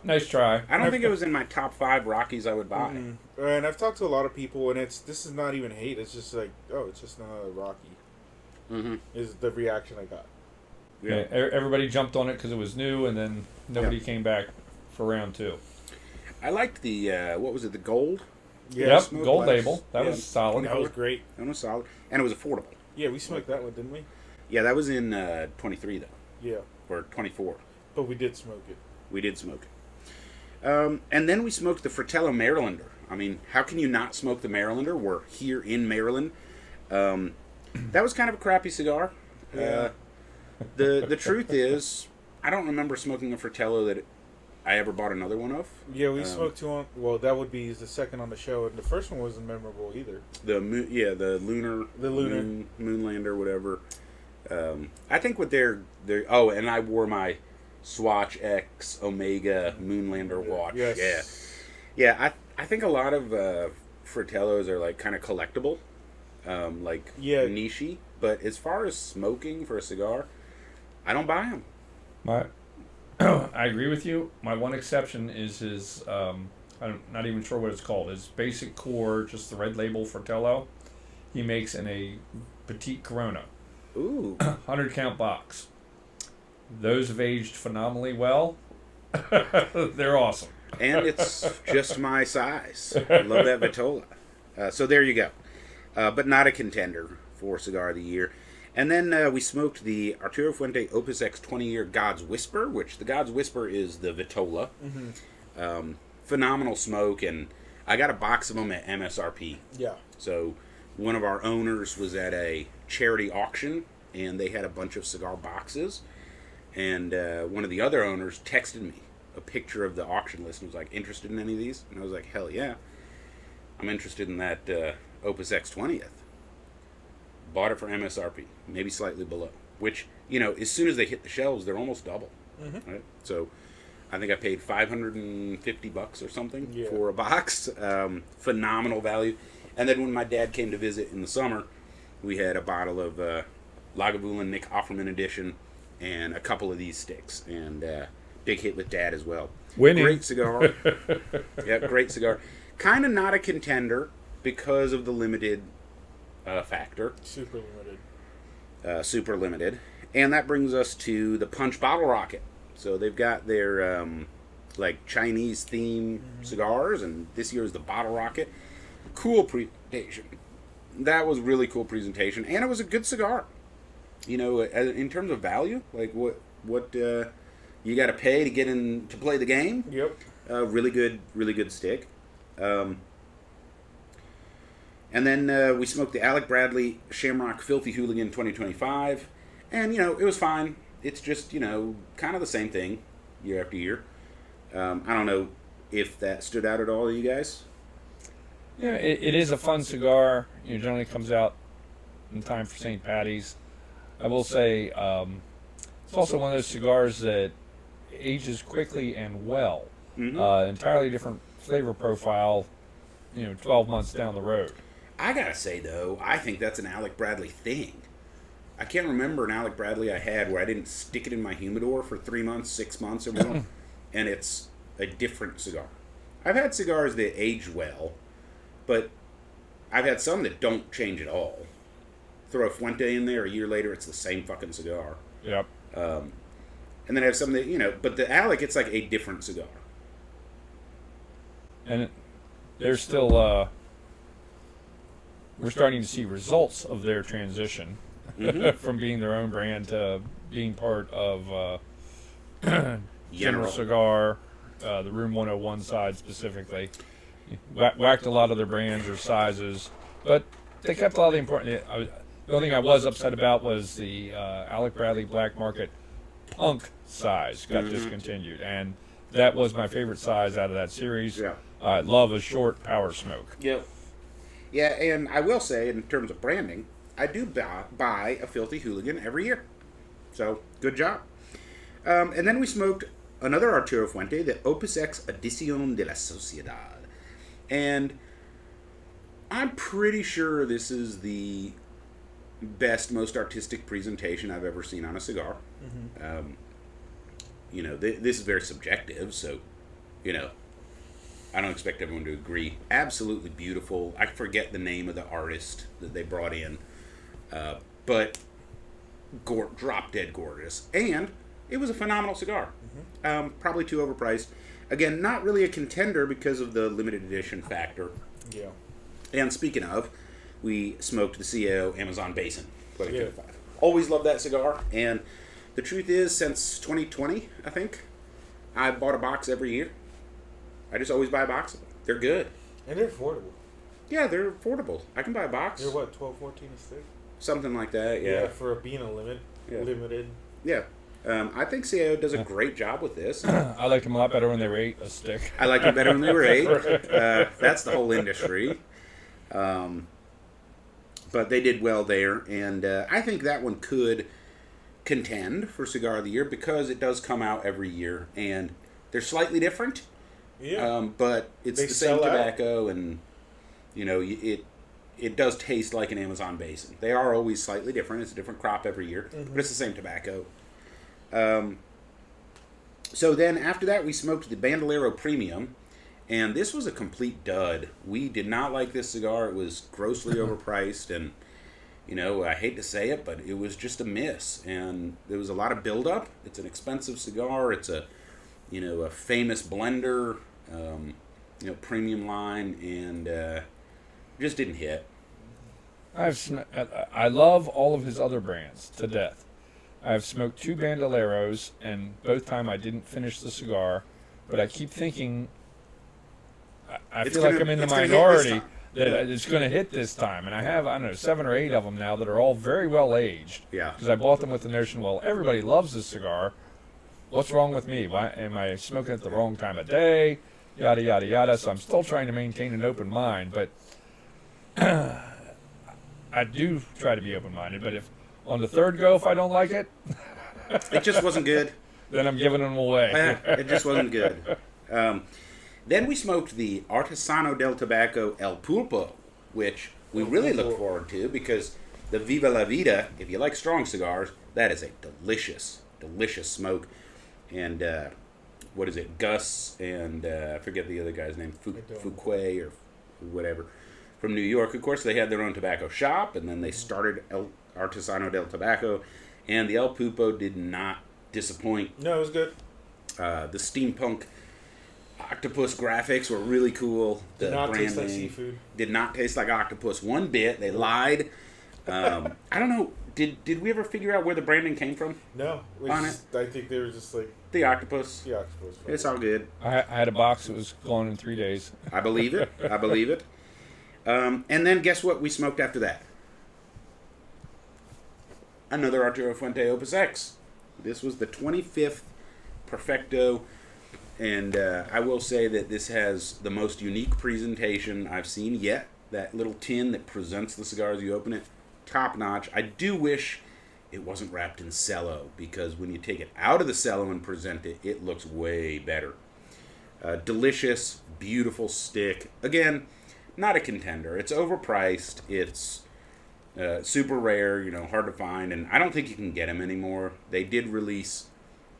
Nice try. I don't think it was in my top 5 Rockies I would buy. Mm-hmm. And I've talked to a lot of people, and this is not even hate. It's just like, oh, it's just not a Rocky. Mm-hmm. Is the reaction I got. Yeah. Everybody jumped on it because it was new, and then nobody came back for round 2. I liked the, what was it, the gold? Yeah, yep, gold label. That was solid. That was great. That was solid. And it was affordable. Yeah, we smoked that one, didn't we? Yeah, that was in 23, though. Yeah. Or 24. But we did smoke it. We did smoke it. And then we smoked the Fratello Marylander. I mean, how can you not smoke the Marylander? We're here in Maryland. That was kind of a crappy cigar. Yeah. The truth is, I don't remember smoking a Fratello that I ever bought another one of. Yeah, we smoked 2 on... Well, that would be the second on the show, and the first one wasn't memorable either. The Lunar... The Lunar. Moonlander, whatever. I think what they're... Oh, and I wore my Swatch X Omega Moonlander watch. Yes. Yeah, I think a lot of Fratellos are like kind of collectible, niche-y. But as far as smoking for a cigar, I don't buy them. I agree with you. My one exception is his, I'm not even sure what it's called, his basic core, just the red label Fratello. He makes in a petite Corona. Ooh. 100 count box. Those have aged phenomenally well. They're awesome. And it's just my size. I love that Vitola. So there you go. But not a contender for Cigar of the Year. And then we smoked the Arturo Fuente Opus X 20-year God's Whisper, which the God's Whisper is the Vitola. Mm-hmm. Phenomenal smoke, and I got a box of them at MSRP. Yeah. So one of our owners was at a charity auction, and they had a bunch of cigar boxes. And one of the other owners texted me a picture of the auction list and was like, interested in any of these? And I was like, hell yeah. I'm interested in that Opus X 20th. Bought it for MSRP, maybe slightly below. Which, as soon as they hit the shelves, they're almost double. Mm-hmm. Right? So I think I paid $550 or something for a box. Phenomenal value. And then when my dad came to visit in the summer, we had a bottle of Lagavulin Nick Offerman edition and a couple of these sticks. And big hit with Dad as well. Winning. Great cigar. Yeah, great cigar. Kind of not a contender because of the limited factor. Super limited. Super limited. And that brings us to the Punch Bottle Rocket. So they've got their Chinese theme cigars, and this year is the Bottle Rocket. Cool presentation. That was really cool presentation, and it was a good cigar. In terms of value, like what you got to pay to get in to play the game. Yep. Really good stick. And then we smoked the Alec Bradley Shamrock Filthy Hooligan 2025. And, it was fine. It's just, kind of the same thing year after year. I don't know if that stood out at all to you guys. Yeah, it is a fun cigar. It generally comes out in time for St. Patty's. I will say it's also one of those cigars that ages quickly and well. Mm-hmm. Entirely different flavor profile, 12 months down the road. I gotta say, though, I think that's an Alec Bradley thing. I can't remember an Alec Bradley I had where I didn't stick it in my humidor for 3 months, 6 months, or more, and it's a different cigar. I've had cigars that age well, but I've had some that don't change at all. Throw a Fuente in there, a year later, it's the same fucking cigar. Yep. And then I have some that, but the Alec, it's like a different cigar. And they're still, we're starting to see results of their transition from being their own brand to being part of General Cigar, the Room 101 side specifically. Whacked a lot of their brands or sizes, but they kept a lot of the important. The only thing I was upset about was the Alec Bradley Black Market Punk size got discontinued, and that was my favorite size out of that series. Yeah. I love a short power smoke. Yep. Yeah, and I will say, in terms of branding, I do buy a Filthy Hooligan every year. So, good job. And then we smoked another Arturo Fuente, the Opus X Edición de la Sociedad. And I'm pretty sure this is the best, most artistic presentation I've ever seen on a cigar. You know, this is very subjective, so, you know, I don't expect everyone to agree. Absolutely beautiful. I forget the name of the artist that they brought in, but drop dead gorgeous. And it was a phenomenal cigar. Probably too overpriced. Again, not really a contender because of the limited edition factor. Yeah. And speaking of, we smoked the CAO Amazon Basin. Always loved that cigar. And the truth is, since 2020, I think, I've bought a box every year. I just always buy a box of them. They're good. And they're affordable. Yeah, they're affordable. I can buy a box. They're what, 12, 14 a stick? Something like that, yeah. For being a limited. Yeah. I think CAO does a great job with this. I liked them a lot better when they were 8 a stick. I liked them better when they were 8. That's the whole industry. But they did well there. And I think that one could contend for Cigar of the Year because it does come out every year. And they're slightly different. Yeah. But it's the same tobacco. And, you know, it does taste like an Amazon Basin. They are always slightly different. It's a different crop every year. But it's the same tobacco. So then after that we smoked the Bandolero Premium, and this was a complete dud. We did not like this cigar. It was grossly overpriced, and you know, I hate to say it, but it was just a miss, and there was a lot of buildup. It's an expensive cigar. It's a, you know, a famous blender, you know, premium line, and just didn't hit. I love all of his other brands to death. I've smoked 2 Bandoleros, and both time I didn't finish the cigar, but I keep thinking, I feel like I'm in the minority that it's going to hit this time. And I have, I don't know, 7 or 8 of them now that are all very well aged. Yeah. Because I bought them with the notion, well, everybody loves this cigar. What's wrong with me? Why am I smoking at the wrong time of day? Yada, yada, yada. So I'm still trying to maintain an open mind, but I do try to be open-minded. But if on the third go, if I don't like it, it just wasn't good. Then I'm giving them away. It just wasn't good. Then we smoked the Artesano del Tabaco El Pulpo, which we really look forward to because the Viva la Vida, if you like strong cigars, that is a delicious, delicious smoke. And what is it? Gus and I forget the other guy's name, Fuquay or whatever, from New York. Of course, they had their own tobacco shop, and then they started Artesano del Tabaco, and the El Pulpo did not disappoint. No, it was good. The steampunk octopus graphics were really cool. Did not taste like seafood. Did not taste like octopus one bit. They lied. I don't know. Did we ever figure out where the branding came from? No. I think they were just like... The octopus. The octopus. It's all good. I had a box that was gone in 3 days. I believe it. I believe it. And then guess what we smoked after that? Another Arturo Fuente Opus X. This was the 25th Perfecto, and I will say that this has the most unique presentation I've seen yet. That little tin that presents the cigar as you open it, top notch. I do wish it wasn't wrapped in cello, because when you take it out of the cello and present it, it looks way better. Delicious, beautiful stick. Again, not a contender. It's overpriced. It's super rare, you know, hard to find, and I don't think you can get them anymore. They did release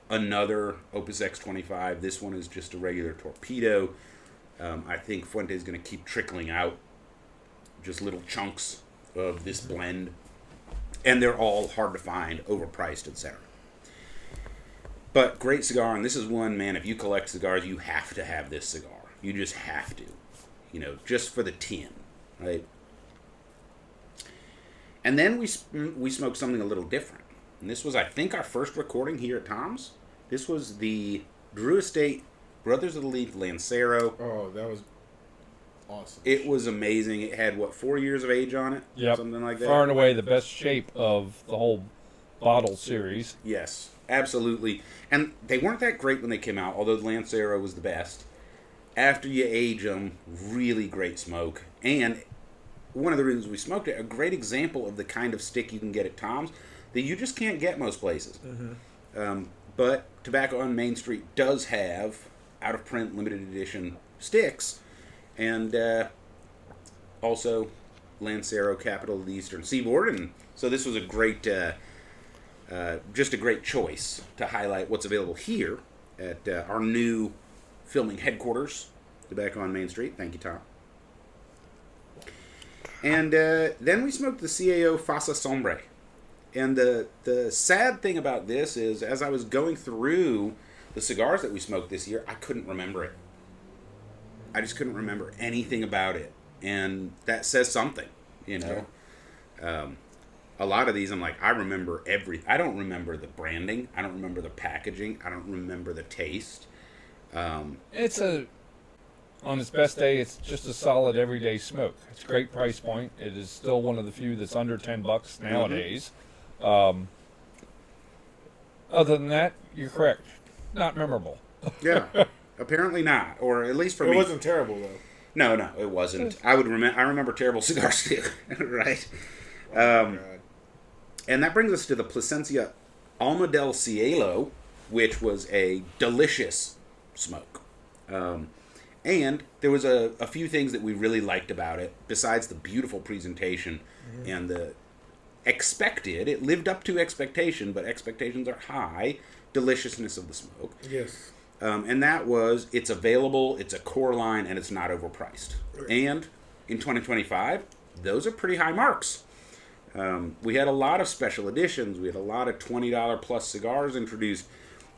another Opus X25. This one is just a regular torpedo. I think Fuente's going to keep trickling out just little chunks of this blend, and they're all hard to find, overpriced, etc. But great cigar, and this is one, man, if you collect cigars, you have to have this cigar. You just have to, just for the tin, right? And then we smoked something a little different. And this was, I think, our first recording here at Tom's. This was the Drew Estate Brothers of the Leaf Lancero. Oh, that was awesome. It was amazing. It had, 4 years of age on it? Yep. Something like that? Far and away the best shape of the whole bottle series. Yes, absolutely. And they weren't that great when they came out, although the Lancero was the best. After you age them, really great smoke. And one of the reasons we smoked it, a great example of the kind of stick you can get at Tom's that you just can't get most places. Mm-hmm. But Tobacco on Main Street does have out-of-print limited edition sticks. And also Lancero, capital of the Eastern Seaboard. And so this was a great, just a great choice to highlight what's available here at our new filming headquarters, Tobacco on Main Street. Thank you, Tom. And then we smoked the CAO Fasa Sombre. And the sad thing about this is, as I was going through the cigars that we smoked this year, I couldn't remember it. I just couldn't remember anything about it. And that says something, Yeah. A lot of these, I'm like, I remember I don't remember the branding. I don't remember the packaging. I don't remember the taste. It's on its best day, it's just a solid everyday smoke. It's a great price point. It is still one of the few that's under $10 nowadays. Other than that, you're correct. Not memorable. Yeah, apparently not, or at least for me. It wasn't terrible though. No, it wasn't. I remember terrible cigars too, right? God. And that brings us to the Plasencia Alma del Cielo, which was a delicious smoke. And there was a few things that we really liked about it, besides the beautiful presentation and the expected, it lived up to expectation, but expectations are high, deliciousness of the smoke. Yes. And that was, it's available, it's a core line, and it's not overpriced. And in 2025, those are pretty high marks. We had a lot of special editions. We had a lot of $20 plus cigars introduced,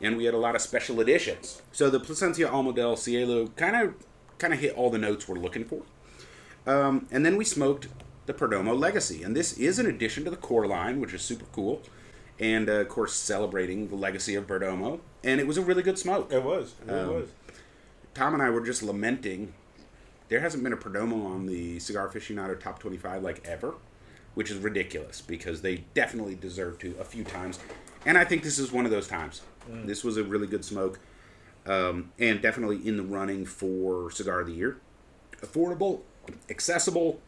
and we had a lot of special editions. So the Plasencia Alma del Cielo kind of hit all the notes we're looking for. And then we smoked the Perdomo Legacy, and this is an addition to the core line, which is super cool, and of course celebrating the legacy of Perdomo. And it was a really good smoke. It was. It was. Tom and I were just lamenting there hasn't been a Perdomo on the Cigar Aficionado Top 25 like ever, which is ridiculous because they definitely deserve to a few times. And I think this is one of those times. This was a really good smoke, and definitely in the running for Cigar of the Year. Affordable, accessible.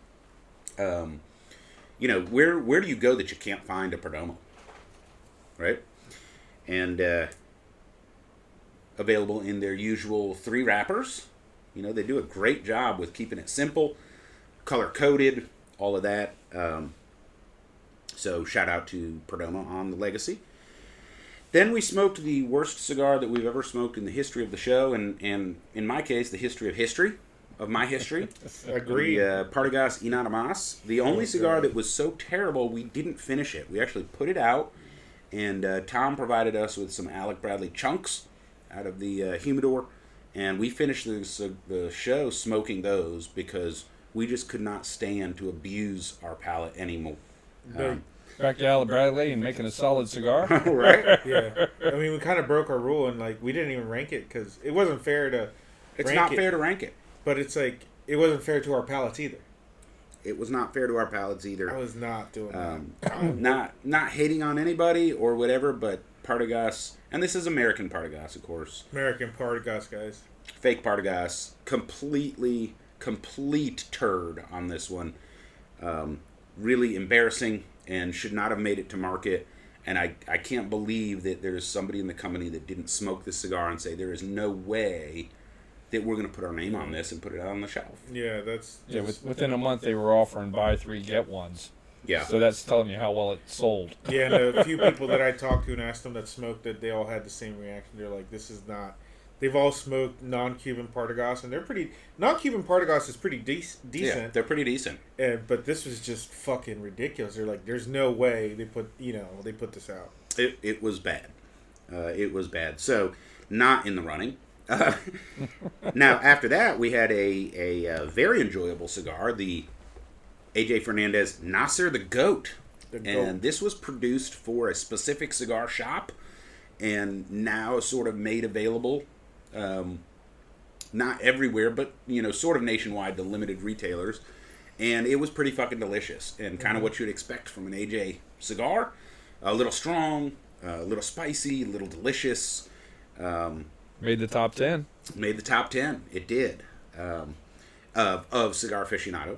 Where do you go that you can't find a Perdomo? Right? And available in their usual 3 wrappers. They do a great job with keeping it simple, color-coded, all of that. So shout out to Perdomo on the Legacy. Then we smoked the worst cigar that we've ever smoked in the history of the show, and in my case, the history of my history. Agreed. The Partagas y Nada Más. The only cigar that was so terrible, we didn't finish it. We actually put it out, and Tom provided us with some Alec Bradley chunks out of the humidor, and we finished the show smoking those because we just could not stand to abuse our palate anymore. Back to Alec Bradley and making a solid cigar. Right? Yeah. I mean, we kind of broke our rule and we didn't even rank it because it wasn't fair to. It's not fair to rank it. But it's it wasn't fair to our palates either. It was not fair to our palates either. I was not doing that. Not hating on anybody or whatever, but Partagas, and this is American Partagas, of course. American Partagas, guys. Fake Partagas, complete turd on this one. Really embarrassing and should not have made it to market. And I can't believe that there's somebody in the company that didn't smoke this cigar and say there is no way that we're going to put our name on this and put it out on the shelf. Yeah, that's... Yeah, within a month they were offering buy 3, get 1s. Yeah. So that's telling you how well it sold. Yeah, and a few people that I talked to and asked them that smoked it, they all had the same reaction. They're like, this is not... They've all smoked non-Cuban Partagas, and they're pretty... Non-Cuban Partagas is pretty decent. Yeah, they're pretty decent. But this was just fucking ridiculous. They're like, there's no way they put this out. It was bad. It was bad. So, not in the running. Now, after that, we had a very enjoyable cigar, the A.J. Fernandez Nasser the Goat. And this was produced for a specific cigar shop and now sort of made available, not everywhere, but, sort of nationwide to limited retailers. And it was pretty fucking delicious and kind of what you'd expect from an AJ cigar. A little strong, a little spicy, a little delicious. Made the top 10. Made the top 10. It did. Of Cigar Aficionado.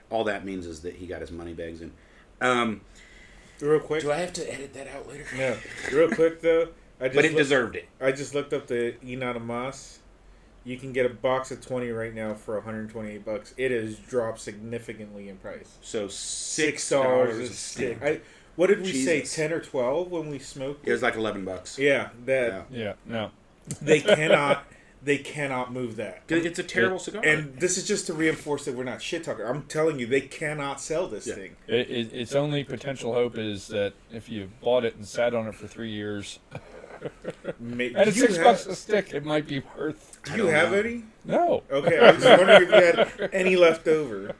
All that means is that he got his money bags in. Real quick. Do I have to edit that out later? No. Real quick, though. But it deserved it. I just looked up the Inada Mas. You can get a box of 20 right now for $128. It has dropped significantly in price. So $6 a stick. What did we say? 10 or 12 when we smoked? It was like $11. Yeah, no. They cannot move that. It's a terrible cigar. And this is just to reinforce that we're not shit talking. I'm telling you, they cannot sell this thing. Its only potential hope is that if you bought it and sat on it for 3 years, and it's $6 a stick, it might be worth. Do you have any? No. Okay, I was just wondering if you had any left over.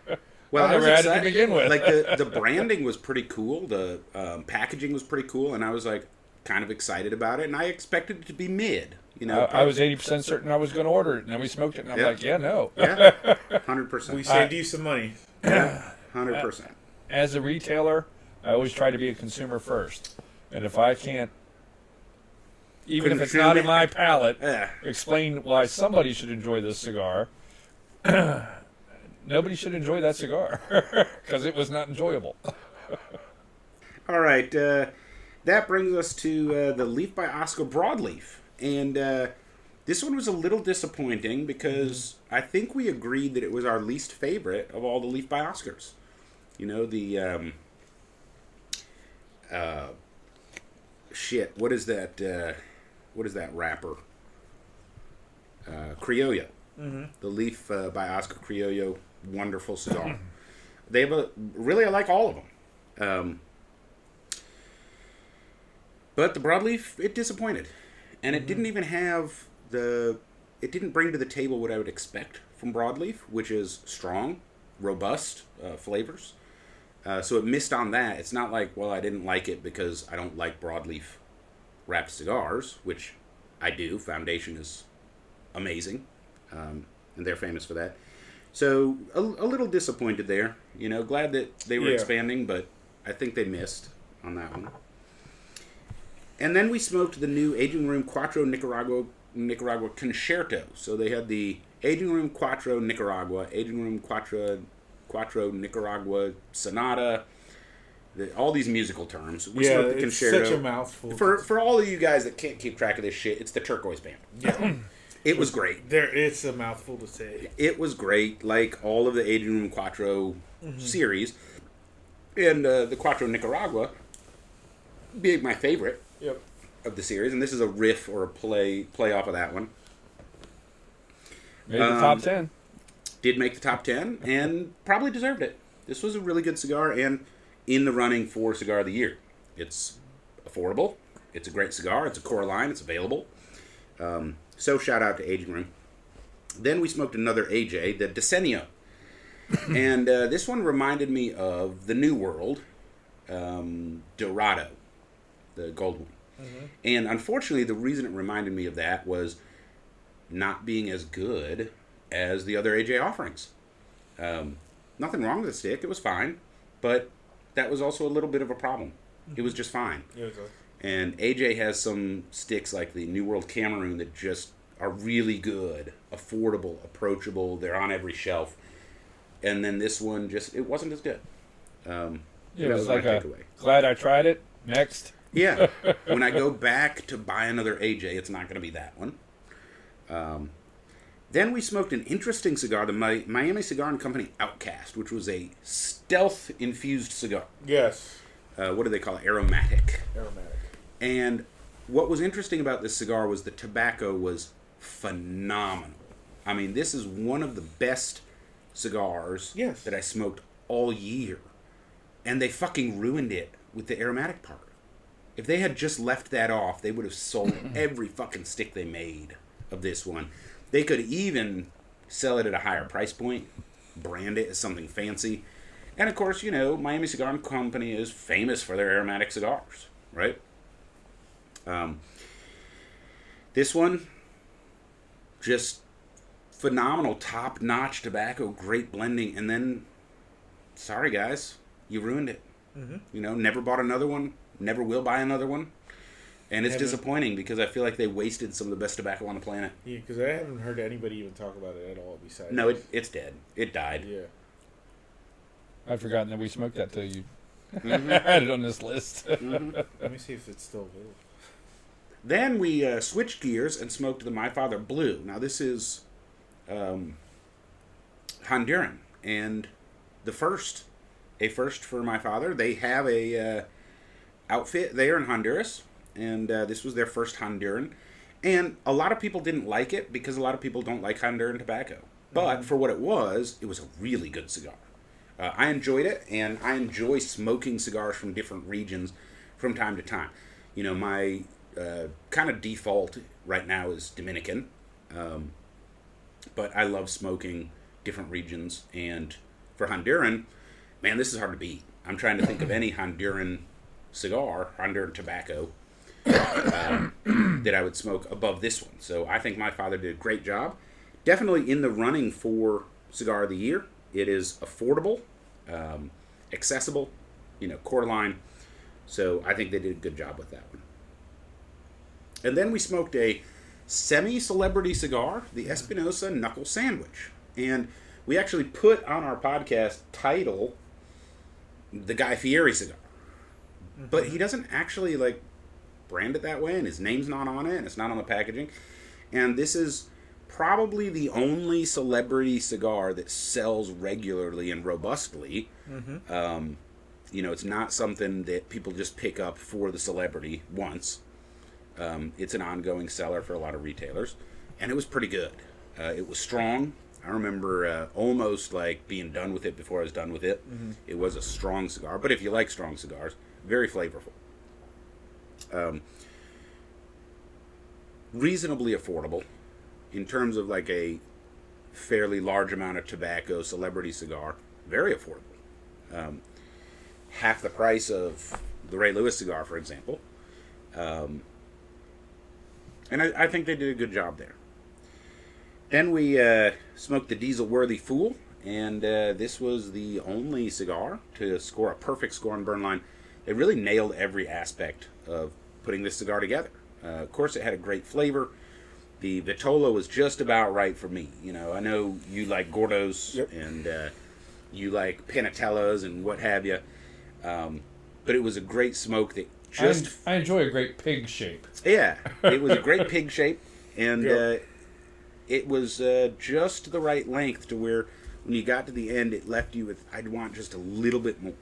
Well, I never had it to begin with. Like the branding was pretty cool. The packaging was pretty cool, and I was like kind of excited about it. And I expected it to be mid. I was 80% certain I was going to order it, and then we smoked it, and I'm like, no. Yeah, 100%. We saved you some money. Yeah, 100%. As a retailer, I always try to be a consumer first, and if I can't, even if it's not in my palate, explain why somebody should enjoy this cigar. Nobody should enjoy that cigar because it was not enjoyable. All right, that brings us to the Leaf by Oscar Broadleaf. And this one was a little disappointing because I think we agreed that it was our least favorite of all the Leaf by Oscars. What is that? What is that wrapper? Criollo. Mm-hmm. The Leaf by Oscar Criollo, wonderful cigar. They have I like all of them. But the Broadleaf, it disappointed. And it didn't even have it didn't bring to the table what I would expect from Broadleaf, which is strong, robust flavors. So it missed on that. It's not like, well, I didn't like it because I don't like Broadleaf wrapped cigars, which I do. Foundation is amazing, and they're famous for that. So a little disappointed there. Glad that they were expanding, but I think they missed on that one. And then we smoked the new Aging Room Cuatro Nicaragua Concerto. So they had the Aging Room Cuatro Nicaragua, Aging Room Cuatro Nicaragua Sonata, all these musical terms. We smoked the Concerto. It's such a mouthful. For all of you guys that can't keep track of this shit, it's the Turquoise Band. Yeah. It was great. It's a mouthful to say. It was great, like all of the Aging Room Cuatro series. And the Cuatro Nicaragua being my favorite. Yep. Of the series, and this is a riff or a play off of that one. Made the top 10. Did make the top 10, and probably deserved it. This was a really good cigar, and in the running for Cigar of the Year. It's affordable. It's a great cigar. It's a core line. It's available. So shout out to Aging Room. Then we smoked another AJ, the Decenio. And this one reminded me of the New World Dorado. The gold one. Mm-hmm. And unfortunately, the reason it reminded me of that was not being as good as the other AJ offerings. Nothing wrong with the stick. It was fine. But that was also a little bit of a problem. It was just fine. And AJ has some sticks like the New World Cameroon that just are really good, affordable, approachable. They're on every shelf. And then this one it wasn't as good. It was like glad I tried it. Next. Yeah. When I go back to buy another AJ, it's not going to be that one. Then we smoked an interesting cigar, the Miami Cigar and Company Outcast, which was a stealth-infused cigar. Yes. What do they call it? Aromatic. Aromatic. And what was interesting about this cigar was the tobacco was phenomenal. I mean, this is one of the best cigars that I smoked all year. And they fucking ruined it with the aromatic part. If they had just left that off, they would have sold every fucking stick they made of this one. They could even sell it at a higher price point, brand it as something fancy. And of course, Miami Cigar Company is famous for their aromatic cigars, right? This one, just phenomenal, top-notch tobacco, great blending, and then, sorry guys, you ruined it. Mm-hmm. Never bought another one, never will buy another one. And it's disappointing because I feel like they wasted some of the best tobacco on the planet. Yeah, because I haven't heard anybody even talk about it at all besides... No, it's dead. It died. Yeah. I'd forgotten that we smoked that till you had it on this list. Mm-hmm. Let me see if it's still available. Then we switched gears and smoked the My Father Blue. Now this is Honduran, and a first for My Father. They have a outfit there in Honduras, and this was their first Honduran. And a lot of people didn't like it because a lot of people don't like Honduran tobacco. But for what it was a really good cigar. I enjoyed it, and I enjoy smoking cigars from different regions from time to time. My kind of default right now is Dominican, but I love smoking different regions. And for Honduran, man, this is hard to beat. I'm trying to think of any Honduran tobacco that I would smoke above this one. So I think My Father did a great job. Definitely in the running for Cigar of the Year. It is affordable, accessible, quarter line. So I think they did a good job with that one. And then we smoked a semi-celebrity cigar, the Espinosa Knuckle Sandwich. And we actually put on our podcast title the Guy Fieri cigar. Mm-hmm. But he doesn't actually brand it that way, and his name's not on it, and it's not on the packaging. And this is probably the only celebrity cigar that sells regularly and robustly. Mm-hmm. It's not something that people just pick up for the celebrity once. It's an ongoing seller for a lot of retailers, and it was pretty good. It was strong. I remember almost being done with it before I was done with it. Mm-hmm. It was a strong cigar, but if you like strong cigars, very flavorful. Reasonably affordable in terms of a fairly large amount of tobacco celebrity cigar. Very affordable. Half the price of the Ray Lewis cigar, for example. And I think they did a good job there. Then we smoked the Diesel Worthy Fool, and this was the only cigar to score a perfect score on Burnline. They really nailed every aspect of putting this cigar together. Of course, it had a great flavor. The Vitola was just about right for me. I know you like Gordos, yep, and you like Panatellas and what have you. But it was a great smoke that just... I enjoy a great pig shape. Yeah, it was a great pig shape, and yep, it was just the right length to where when you got to the end, it left you with, I'd want just a little bit more.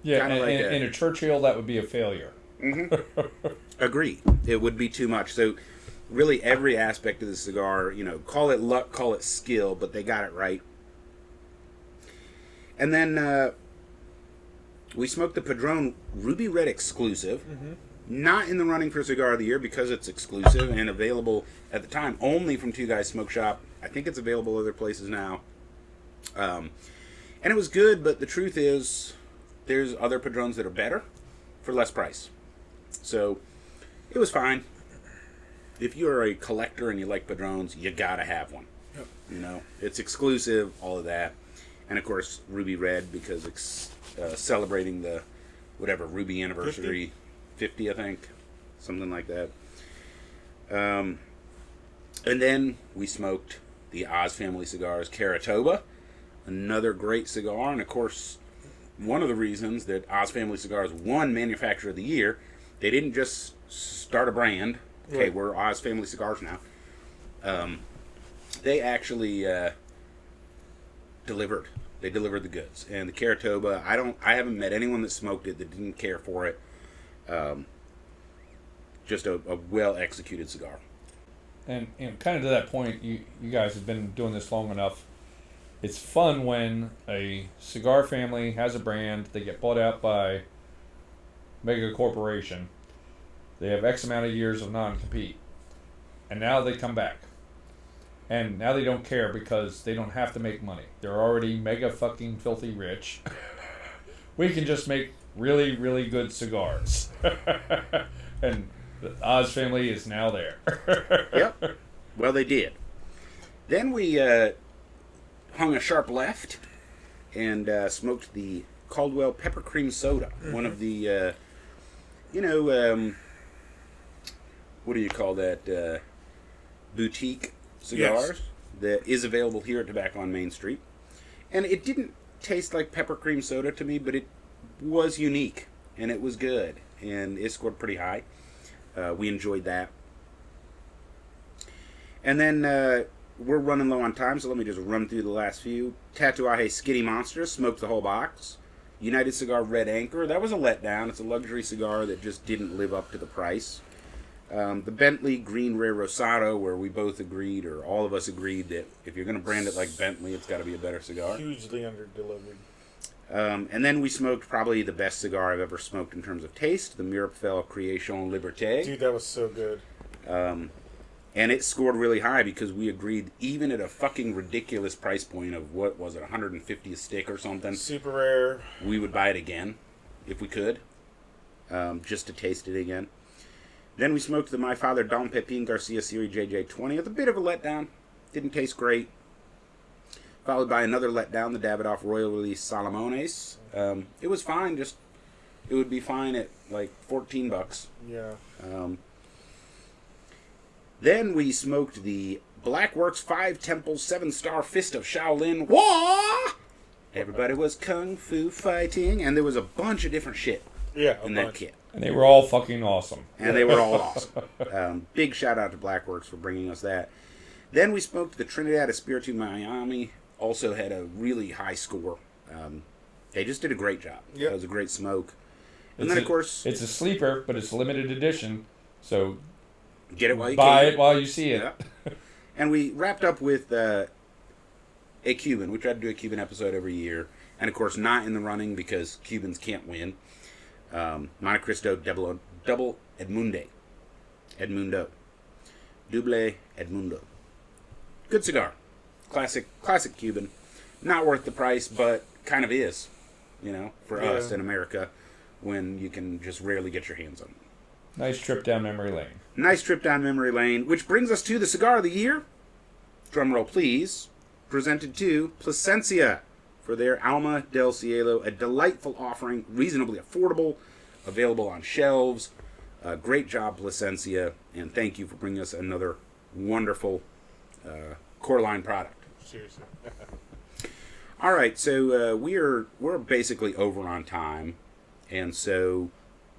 Yeah, in a Churchill, that would be a failure. Mm-hmm. Agreed. It would be too much. So really every aspect of the cigar, call it luck, call it skill, but they got it right. And then we smoked the Padron Ruby Red Exclusive. Mm-hmm. Not in the running for Cigar of the Year because it's exclusive and available at the time only from Two Guys Smoke Shop. I think it's available other places now. And it was good, but the truth is there's other Padrones that are better for less price. So it was fine. If you're a collector and you like Padrones, you gotta have one. Yep. It's exclusive, all of that. And of course, Ruby Red because it's celebrating the Ruby anniversary, 50 I think, something like that. And then we smoked the Oz Family Cigars Caratoba, another great cigar. And of course, one of the reasons that Oz Family Cigars won Manufacturer of the Year, they didn't just start a brand. Okay, right, we're Oz Family Cigars now. They actually delivered. They delivered the goods. And the Caratoba, I haven't met anyone that smoked it that didn't care for it. Just a well-executed cigar. And kind of to that point, you guys have been doing this long enough. It's fun when a cigar family has a brand, they get bought out by mega corporation. They have X amount of years of non-compete. And now they come back. And now they don't care because they don't have to make money. They're already mega fucking filthy rich. We can just make really, really good cigars. And the Oz family is now there. Yep. Well, they did. Then we hung a sharp left and smoked the Caldwell Pepper Cream Soda. One of the, what do you call that? Boutique cigars that is available here at Tobacco on Main Street. And it didn't taste like pepper cream soda to me, but it was unique and it was good. And it scored pretty high. We enjoyed that. And then we're running low on time, so let me just run through the last few. Tatuaje Skinny Monster, smoked the whole box. United Cigar Red Anchor, that was a letdown. It's a luxury cigar that just didn't live up to the price. The Bentley Green Rare Rosado, where we both agreed, or all of us agreed, that if you're going to brand it like Bentley, it's got to be a better cigar. Hugely under-delivered. And then we smoked probably the best cigar I've ever smoked in terms of taste, the Mirabelle Création Liberté. Dude, that was so good. And it scored really high because we agreed, even at a fucking ridiculous price point of, what was it, $150 a stick or something? Super rare. We would buy it again, if we could, just to taste it again. Then we smoked the My Father Dom Pepin Garcia Series JJ20. It's a bit of a letdown. Didn't taste great. Followed by another letdown, the Davidoff Royal Release Salomones. It was fine, just it would be fine at like $14. Yeah. Then we smoked the Blackworks 5 Temple 7-Star Fist of Shaolin. Wah! Everybody was kung fu fighting, and there was a bunch of different shit in that kit. And they were all fucking awesome. And they were all awesome. Big shout out to Blackworks for bringing us that. Then we smoked the Trinidad Espiritu Miami. Also had a really high score. They just did a great job. It was a great smoke. And then, of course... It's a sleeper, but it's a limited edition. So... Get it while you buy can. it while you see it. Yeah. And we wrapped up with a Cuban. We try to do a Cuban episode every year. And, of course, not in the running because Cubans can't win. Monte Cristo Double Edmundo. Double Edmundo. Good cigar. Classic Cuban. Not worth the price, but kind of is, for us in America when you can just rarely get your hands on it. Nice trip down memory lane. Nice trip down memory lane, which brings us to the cigar of the year. Drumroll, please. Presented to Plasencia for their Alma del Cielo, a delightful offering, reasonably affordable, available on shelves. Great job, Plasencia, and thank you for bringing us another wonderful core line product. Seriously. All right, so we're basically over on time, and so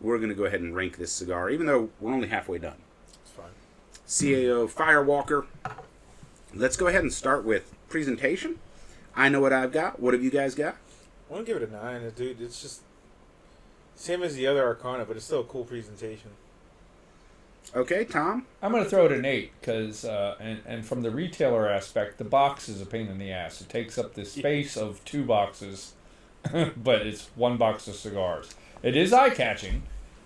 we're going to go ahead and rank this cigar, even though we're only halfway done. It's fine. CAO Firewalker. Let's go ahead and start with presentation. I know what I've got. What have you guys got? I want to give it a 9. Dude, it's just same as the other Arcana, but it's still a cool presentation. Okay, Tom? I'm going to throw it an 8 because, and from the retailer aspect, the box is a pain in the ass. It takes up the space of 2 boxes, but it's 1 box of cigars. It is eye-catching,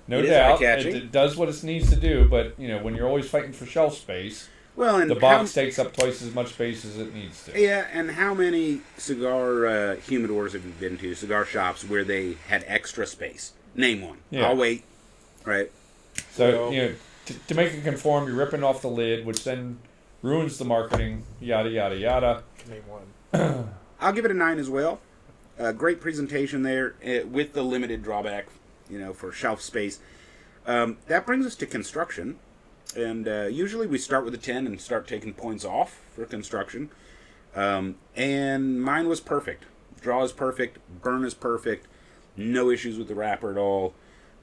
no doubt. It does what it needs to do, but when you're always fighting for shelf space, and the box takes up twice as much space as it needs to. Yeah, and how many cigar humidors have you been to, cigar shops, where they had extra space? Name one. Yeah. I'll wait. Right. So, to make it conform, you're ripping off the lid, which then ruins the marketing, yada, yada, yada. Name one. I'll give it a 9 as well. Great presentation there with the limited drawback, for shelf space. That brings us to construction. And usually we start with a 10 and start taking points off for construction. And mine was perfect. Draw is perfect. Burn is perfect. No issues with the wrapper at all.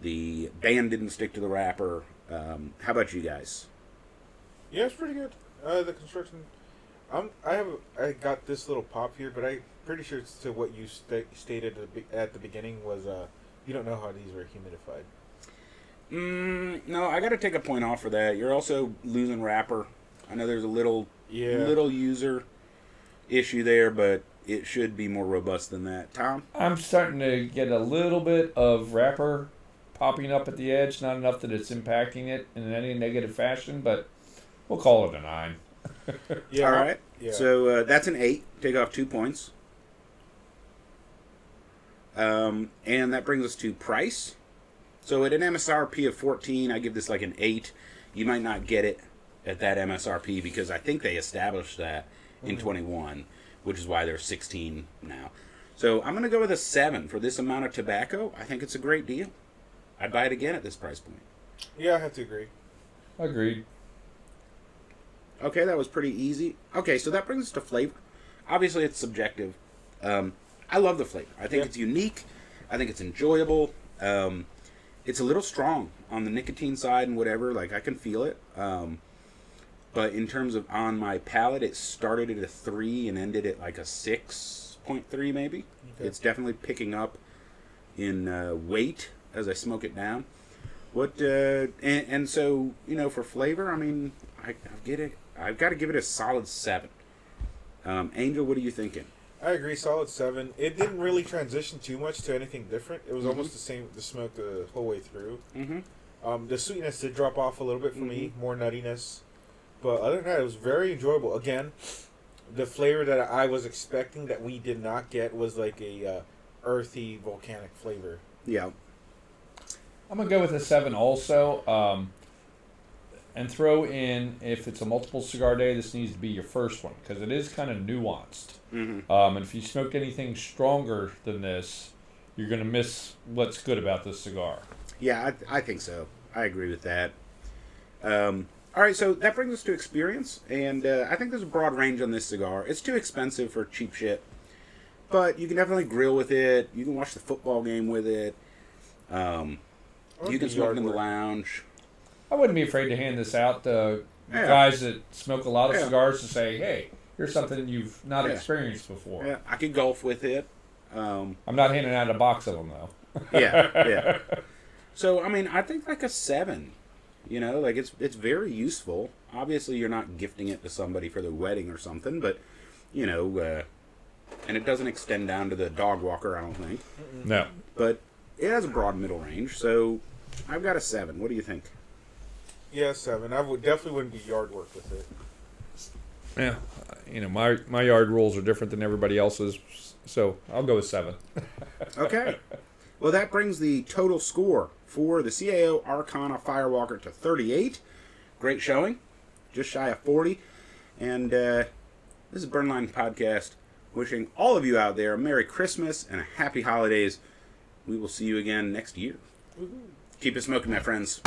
The band didn't stick to the wrapper. How about you guys? Yeah, it's pretty good. The construction... I got this little pop here, but I'm pretty sure it's to what you stated at the beginning was you don't know how these were humidified. No, I got to take a point off for that. You're also losing wrapper. I know there's a little user issue there, but it should be more robust than that. Tom? I'm starting to get a little bit of wrapper popping up at the edge. Not enough that it's impacting it in any negative fashion, but We'll call it a 9. Yeah. All right. Yeah. So that's an 8. Take off 2 points. And that brings us to price. So at an MSRP of 14, I give this like an 8. You might not get it at that MSRP because I think they established that in 21, which is why they're 16 now. So I'm going to go with a 7 for this amount of tobacco. I think it's a great deal. I'd buy it again at this price point. Yeah, I have to agree. Agreed. Okay, that was pretty easy. Okay, so that brings us to flavor. Obviously, it's subjective. I love the flavor. I think it's unique. I think it's enjoyable. It's a little strong on the nicotine side and whatever. Like, I can feel it. But in terms of on my palate, it started at a 3 and ended at like a 6.3 maybe. Okay. It's definitely picking up in weight as I smoke it down. And so, you know, for flavor, I mean, I've got to give it a solid 7. Angel, what are you thinking? I agree, solid 7. It didn't really transition too much to anything different. It was almost the same, the smoke the whole way through. The sweetness did drop off a little bit for me, more nuttiness. But other than that, it was very enjoyable. Again, the flavor that I was expecting that we did not get was like a earthy, volcanic flavor. Yeah. I'm going to go with a 7 also. And throw in, if it's a multiple cigar day, this needs to be your first one because it is kind of nuanced. And if you smoked anything stronger than this, you're going to miss what's good about this cigar. Yeah, I think so. I agree with that. All right, so that brings us to experience, and I think there's a broad range on this cigar. It's too expensive for cheap shit, but you can definitely grill with it. You can watch the football game with it. You can smoke it in the lounge. I wouldn't be afraid to hand this out to guys that smoke a lot of cigars to say, hey, here's something you've not experienced before. Yeah, I could golf with it. I'm not handing out a box of them, though. Yeah. So, I mean, I think like a 7. You know, like it's very useful. Obviously, you're not gifting it to somebody for their wedding or something, but, you know, and it doesn't extend down to the dog walker, I don't think. No. But it has a broad middle range, so I've got a 7. What do you think? Yeah, 7. I definitely wouldn't do yard work with it. Yeah, you know, my yard rules are different than everybody else's, so I'll go with 7. Okay. Well, that brings the total score for the CAO Arcana Firewalker to 38. Great showing. Just shy of 40. And this is Burnline Podcast wishing all of you out there a Merry Christmas and a Happy Holidays. We will see you again next year. Keep it smoking, my friends.